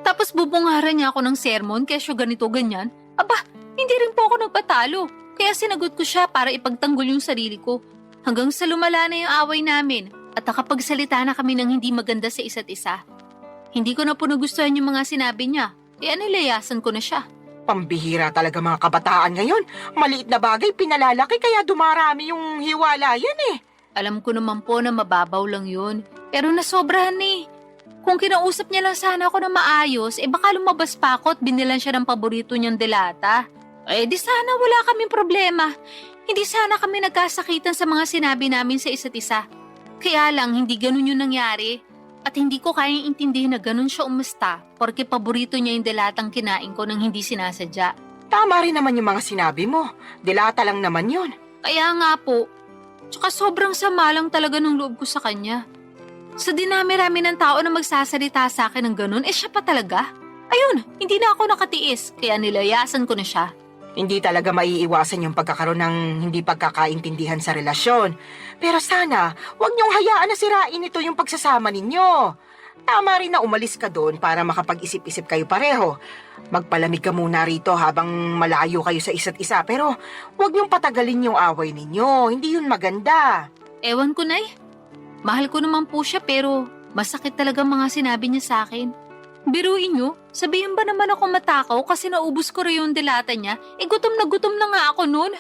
Tapos bubungaran niya ako ng sermon kesyo ganito ganyan. Aba, hindi rin po ako nagpatalo. Kaya sinagot ko siya para ipagtanggol yung sarili ko. Hanggang sa lumala na yung away namin at nakapagsalita na kami ng hindi maganda sa isa't isa. Hindi ko na po nagustuhan yung mga sinabi niya. Kaya nilayasan ko na siya. Pambihira talaga mga kabataan ngayon. Maliit na bagay pinalalaki kaya dumarami yung hiwalayan eh. Alam ko naman po na mababaw lang yun. Pero nasobrahan eh. Kung kinausap niya lang sana ako na maayos, baka lumabas pa ako at binilan siya ng paborito niyang delata. Di sana wala kaming problema. Hindi sana kami nagkasakitan sa mga sinabi namin sa isa't isa. Kaya lang, hindi ganun yung nangyari. At hindi ko kayang intindihin na ganun siya umasta porque paborito niya yung delatang kinain ko nang hindi sinasadya. Tama rin naman yung mga sinabi mo. Dilata lang naman yun. Kaya nga po. Tsaka sobrang sama lang talaga ng loob ko sa kanya. Sa dinami-rami ng tao na magsasalita sa akin ng ganun, siya pa talaga. Ayun, hindi na ako nakatiis, kaya nilayasan ko na siya. Hindi talaga maiiwasan yung pagkakaroon ng hindi pagkakaintindihan sa relasyon. Pero sana, huwag niyong hayaan na sirain ito yung pagsasama ninyo. Tama rin na umalis ka doon para makapag-isip-isip kayo pareho. Magpalamig ka muna rito habang malayo kayo sa isa't isa. Pero huwag niyong patagalin yung away ninyo. Hindi yun maganda. Ewan ko na Mahal ko naman po siya pero masakit talaga mga sinabi niya sa akin. Biruin niyo, sabihin ba naman ako matakaw kasi naubos ko rin yung delata niya? Gutom na nga ako noon.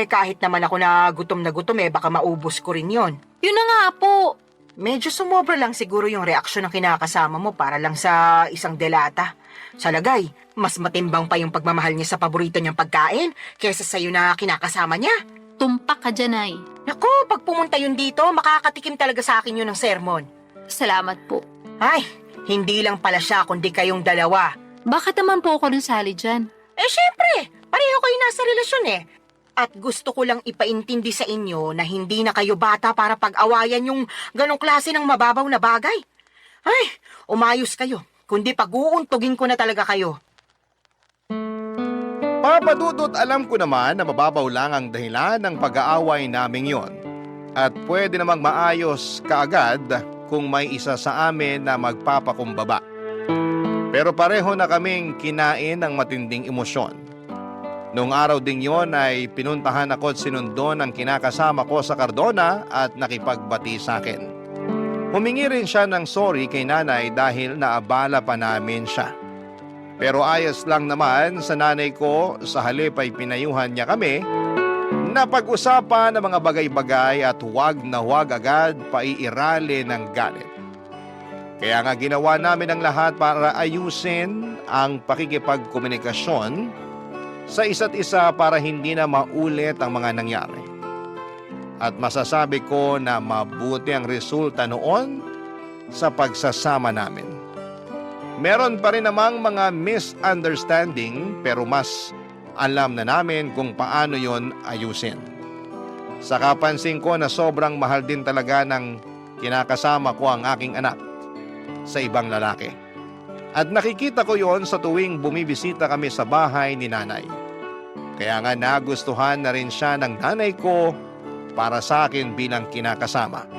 Kahit naman ako na gutom, baka maubos ko rin yon. Yun na nga po. Medyo sumobra lang siguro yung reaksyon ng kinakasama mo para lang sa isang delata. Sa lagay, mas matimbang pa yung pagmamahal niya sa paborito niyang pagkain kaysa sa'yo na kinakasama niya. Tumpak ka dyan, Nay. Naku, pag pumunta yun dito, makakatikim talaga sa akin yun ng sermon. Salamat po. Ay, hindi lang pala siya kundi kayong dalawa. Bakit naman po ako nasali dyan? Syempre, pareho kayo nasa relasyon At gusto ko lang ipaintindi sa inyo na hindi na kayo bata para pag-awayan yung ganong klase ng mababaw na bagay. Ay, umayos kayo. Kundi pag-uuntugin ko na talaga kayo. Papa Dudut, alam ko naman na mababaw lang ang dahilan ng pag-aaway naming yon. At pwede namang maayos kaagad kung may isa sa amin na magpapakumbaba. Pero pareho na kaming kinain ng matinding emosyon. Noong araw ding yon ay pinuntahan ako at sinundo ng kinakasama ko sa Cardona at nakipagbati sa akin. Humingi rin siya ng sorry kay nanay dahil naabala pa namin siya. Pero ayos lang naman sa nanay ko, sa halip ay pinayuhan niya kami na pag-usapan ng mga bagay-bagay at huwag na huwag agad paiirali ng galit. Kaya nga ginawa namin ang lahat para ayusin ang pakikipagkomunikasyon sa isa't isa para hindi na maulit ang mga nangyari. At masasabi ko na mabuti ang resulta noon sa pagsasama namin. Meron pa rin namang mga misunderstanding pero mas alam na namin kung paano yon ayusin. Sa kapansin ko na sobrang mahal din talaga ng kinakasama ko ang aking anak sa ibang lalaki. At nakikita ko yon sa tuwing bumibisita kami sa bahay ni nanay. Kaya nga nagustuhan na rin siya ng nanay ko para sa akin bilang kinakasama.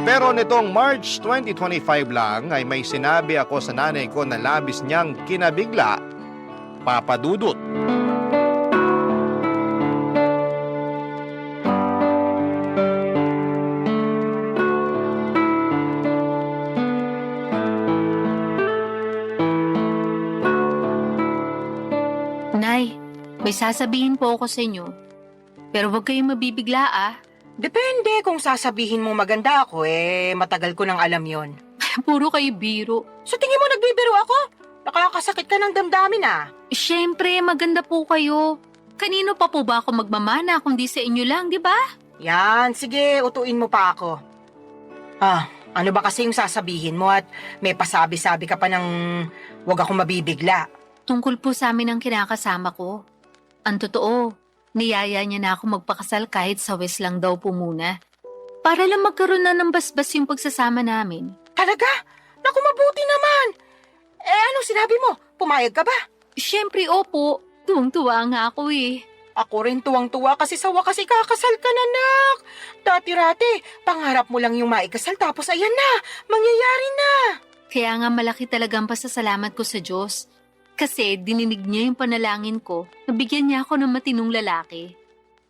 Pero nitong March 2025 lang ay may sinabi ako sa nanay ko na labis niyang kinabigla, Papa Dudut. Nay, may sasabihin po ako sa inyo. Pero huwag kayong mabibigla Depende kung sasabihin mo maganda ako matagal ko nang alam yon. Puro kayo biro. So tingin mo nagbibiro ako? Nakakasakit ka ng damdamin Siyempre, maganda po kayo. Kanino pa po ba ako magmamana kung di sa inyo lang, di ba? Yan, sige, utuin mo pa ako. Ano ba kasi yung sasabihin mo at may pasabi-sabi ka pa ng wag akong mabibigla? Tungkol po sa amin ang kinakasama ko. Ang totoo, niyaya niya na ako magpakasal kahit sa West lang daw po muna. Para lang magkaroon na ng basbas yung pagsasama namin. Talaga? Naku, mabuti naman! Anong sinabi mo? Pumayag ka ba? Siyempre, opo. Tuwang-tuwa nga ako eh. Ako rin tuwang-tuwa kasi sa wakas ikakasal ka na, nak. Dati-rati, pangarap mo lang yung maikasal tapos ayan na, mangyayari na. Kaya nga malaki talagang pasasalamat ko sa Diyos. Kasi dininig niya yung panalangin ko, nabigyan niya ako ng matinong lalaki.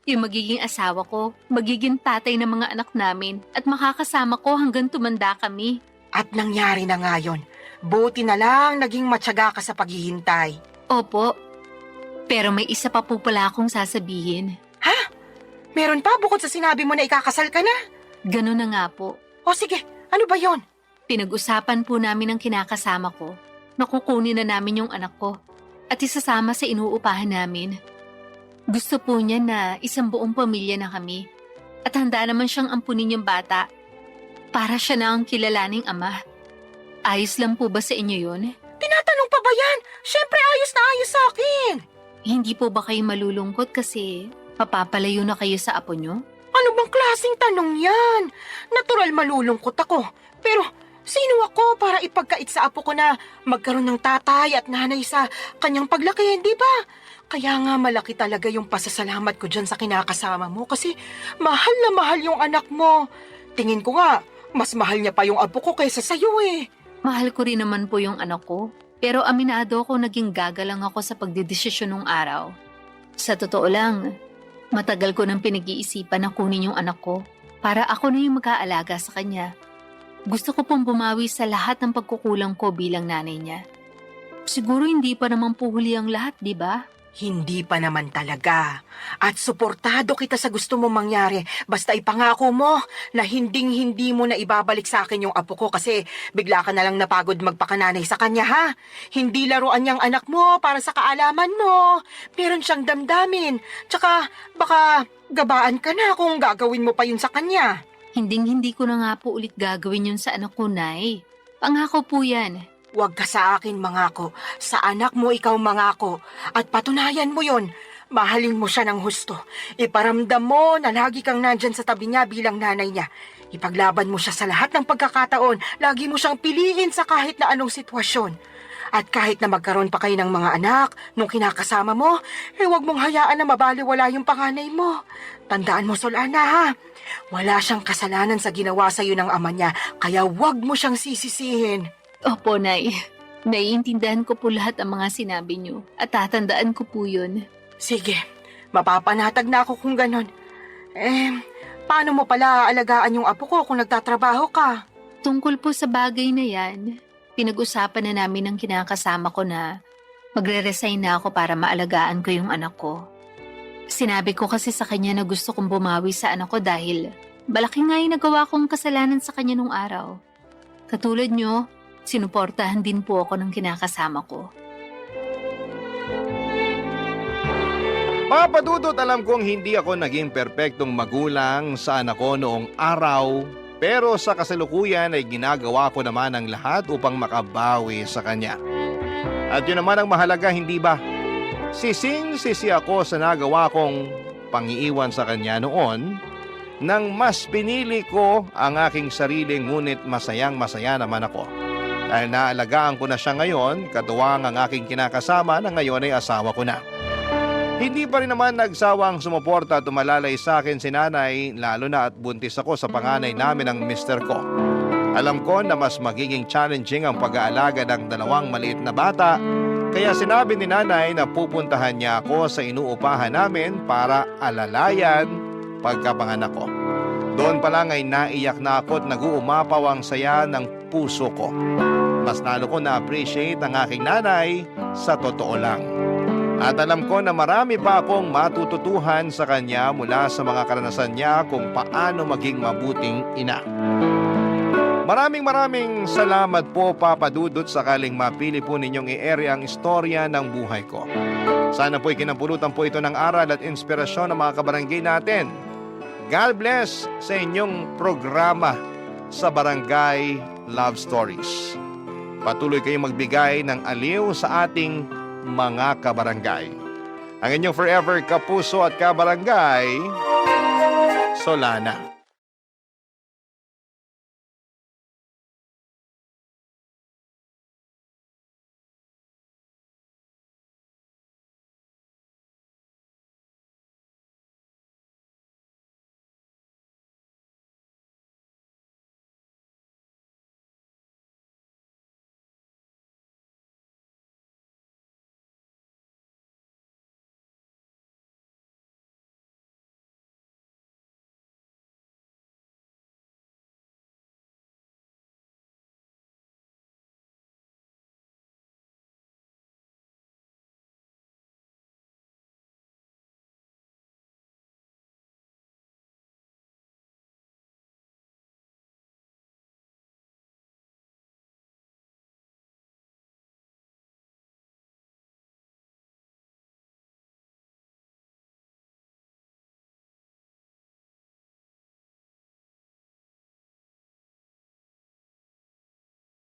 Yung magiging asawa ko, magiging tatay ng mga anak namin, at makakasama ko hanggang tumanda kami. At nangyari na nga yun. Buti na lang naging matyaga ka sa paghihintay. Opo. Pero may isa pa po pala akong sasabihin. Meron pa bukod sa sinabi mo na ikakasal ka na? Ganun na nga po. O sige, ano ba yon? Pinag-usapan po namin ng kinakasama ko. Nakukunin na namin yung anak ko at isasama sa inuupahan namin. Gusto po niya na isang buong pamilya na kami at handa naman siyang ampunin yung bata para siya na ang kilalaning ama. Ayos lang po ba sa inyo yun? Tinatanong pa ba yan? Siyempre ayos na ayos sa akin. Hindi po ba kayo malulungkot kasi papapalayo na kayo sa apo nyo? Ano bang klaseng tanong yan? Natural malulungkot ako. Pero sino ako para ipagkait sa apo ko na magkaroon ng tatay at nanay sa kanyang paglaki, di ba? Kaya nga malaki talaga yung pasasalamat ko dyan sa kinakasama mo kasi mahal na mahal yung anak mo. Tingin ko nga, mas mahal niya pa yung apo ko kaysa sa'yo eh. Mahal ko rin naman po yung anak ko. Pero aminado ako naging gagalang ako sa pagdedesisyon nung araw. Sa totoo lang, matagal ko nang pinag-iisipan na kunin yung anak ko para ako na yung mag-aalaga sa kanya. Gusto ko pong bumawi sa lahat ng pagkukulang ko bilang nanay niya. Siguro hindi pa naman po huli ang lahat, di ba? Hindi pa naman talaga. At suportado kita sa gusto mong mangyari. Basta ipangako mo na hinding-hindi mo na ibabalik sa akin yung apo ko kasi bigla ka na lang napagod magpakananay sa kanya, ha? Hindi laruan niyang anak mo para sa kaalaman mo. Meron siyang damdamin. Tsaka baka gabaan ka na kung gagawin mo pa yun sa kanya. Hinding-hindi ko na nga po ulit gagawin yun sa anak ko, Nay. Pangako po yan. Huwag ka sa akin mangako. Sa anak mo ikaw mangako. At patunayan mo yon. Mahalin mo siya ng husto. Iparamdam mo na lagi kang nandyan sa tabi niya bilang nanay niya. Ipaglaban mo siya sa lahat ng pagkakataon. Lagi mo siyang piliin sa kahit na anong sitwasyon. At kahit na magkaroon pa kayo ng mga anak, nung kinakasama mo, huwag mong hayaan na mabaliwala yung panganay mo. Tandaan mo, Solana, ha? Wala siyang kasalanan sa ginawa sa'yo ng ama niya, kaya huwag mo siyang sisisihin. Opo, Nay. Naiintindihan ko po lahat ang mga sinabi niyo at tatandaan ko po yun. Sige, mapapanatag na ako kung ganon. Paano mo pala aalagaan yung apo ko kung nagtatrabaho ka? Tungkol po sa bagay na yan, pinag-usapan na namin ng kinakasama ko na magre-resign na ako para maalagaan ko yung anak ko. Sinabi ko kasi sa kanya na gusto kong bumawi sa anak ko dahil malaki nga yung nagawa kong kasalanan sa kanya nung araw. Katulad nyo, sinuportahan din po ako ng kinakasama ko. Papa Dudut, alam kong hindi ako naging perpektong magulang sa anak ko noong araw, pero sa kasalukuyan ay ginagawa ko naman ang lahat upang makabawi sa kanya. At yun naman ang mahalaga, hindi ba? Sising-sisi ako sa nagawa kong pangiiwan sa kanya noon nang mas pinili ko ang aking sarili, ngunit masayang-masaya naman ako. Dahil naalagaan ko na siya ngayon, katuwang ang aking kinakasama na ngayon ay asawa ko na. Hindi pa rin naman nagsawang sumuporta at tumalalay sa akin si nanay, lalo na at buntis ako sa panganay namin ng mister ko. Alam ko na mas magiging challenging ang pag-aalaga ng dalawang maliit na bata, kaya sinabi ni nanay na pupuntahan niya ako sa inuupahan namin para alalayan pagkapanganak ko. Doon pa lang ay naiyak na ako at nag-uumapaw ang saya ng puso ko. Mas lalo ko na-appreciate ang aking nanay sa totoo lang. At alam ko na marami pa akong matututuhan sa kanya mula sa mga karanasan niya kung paano maging mabuting ina. Maraming salamat po, Papa Dudut, sakaling mapili po ninyong i-ere ang istorya ng buhay ko. Sana po'y kinapulutan po ito ng aral at inspirasyon ng mga kabarangay natin. God bless sa inyong programa sa Barangay Love Stories. Patuloy kayong magbigay ng aliw sa ating mga kabarangay. Ang inyong forever kapuso at kabarangay, Solana.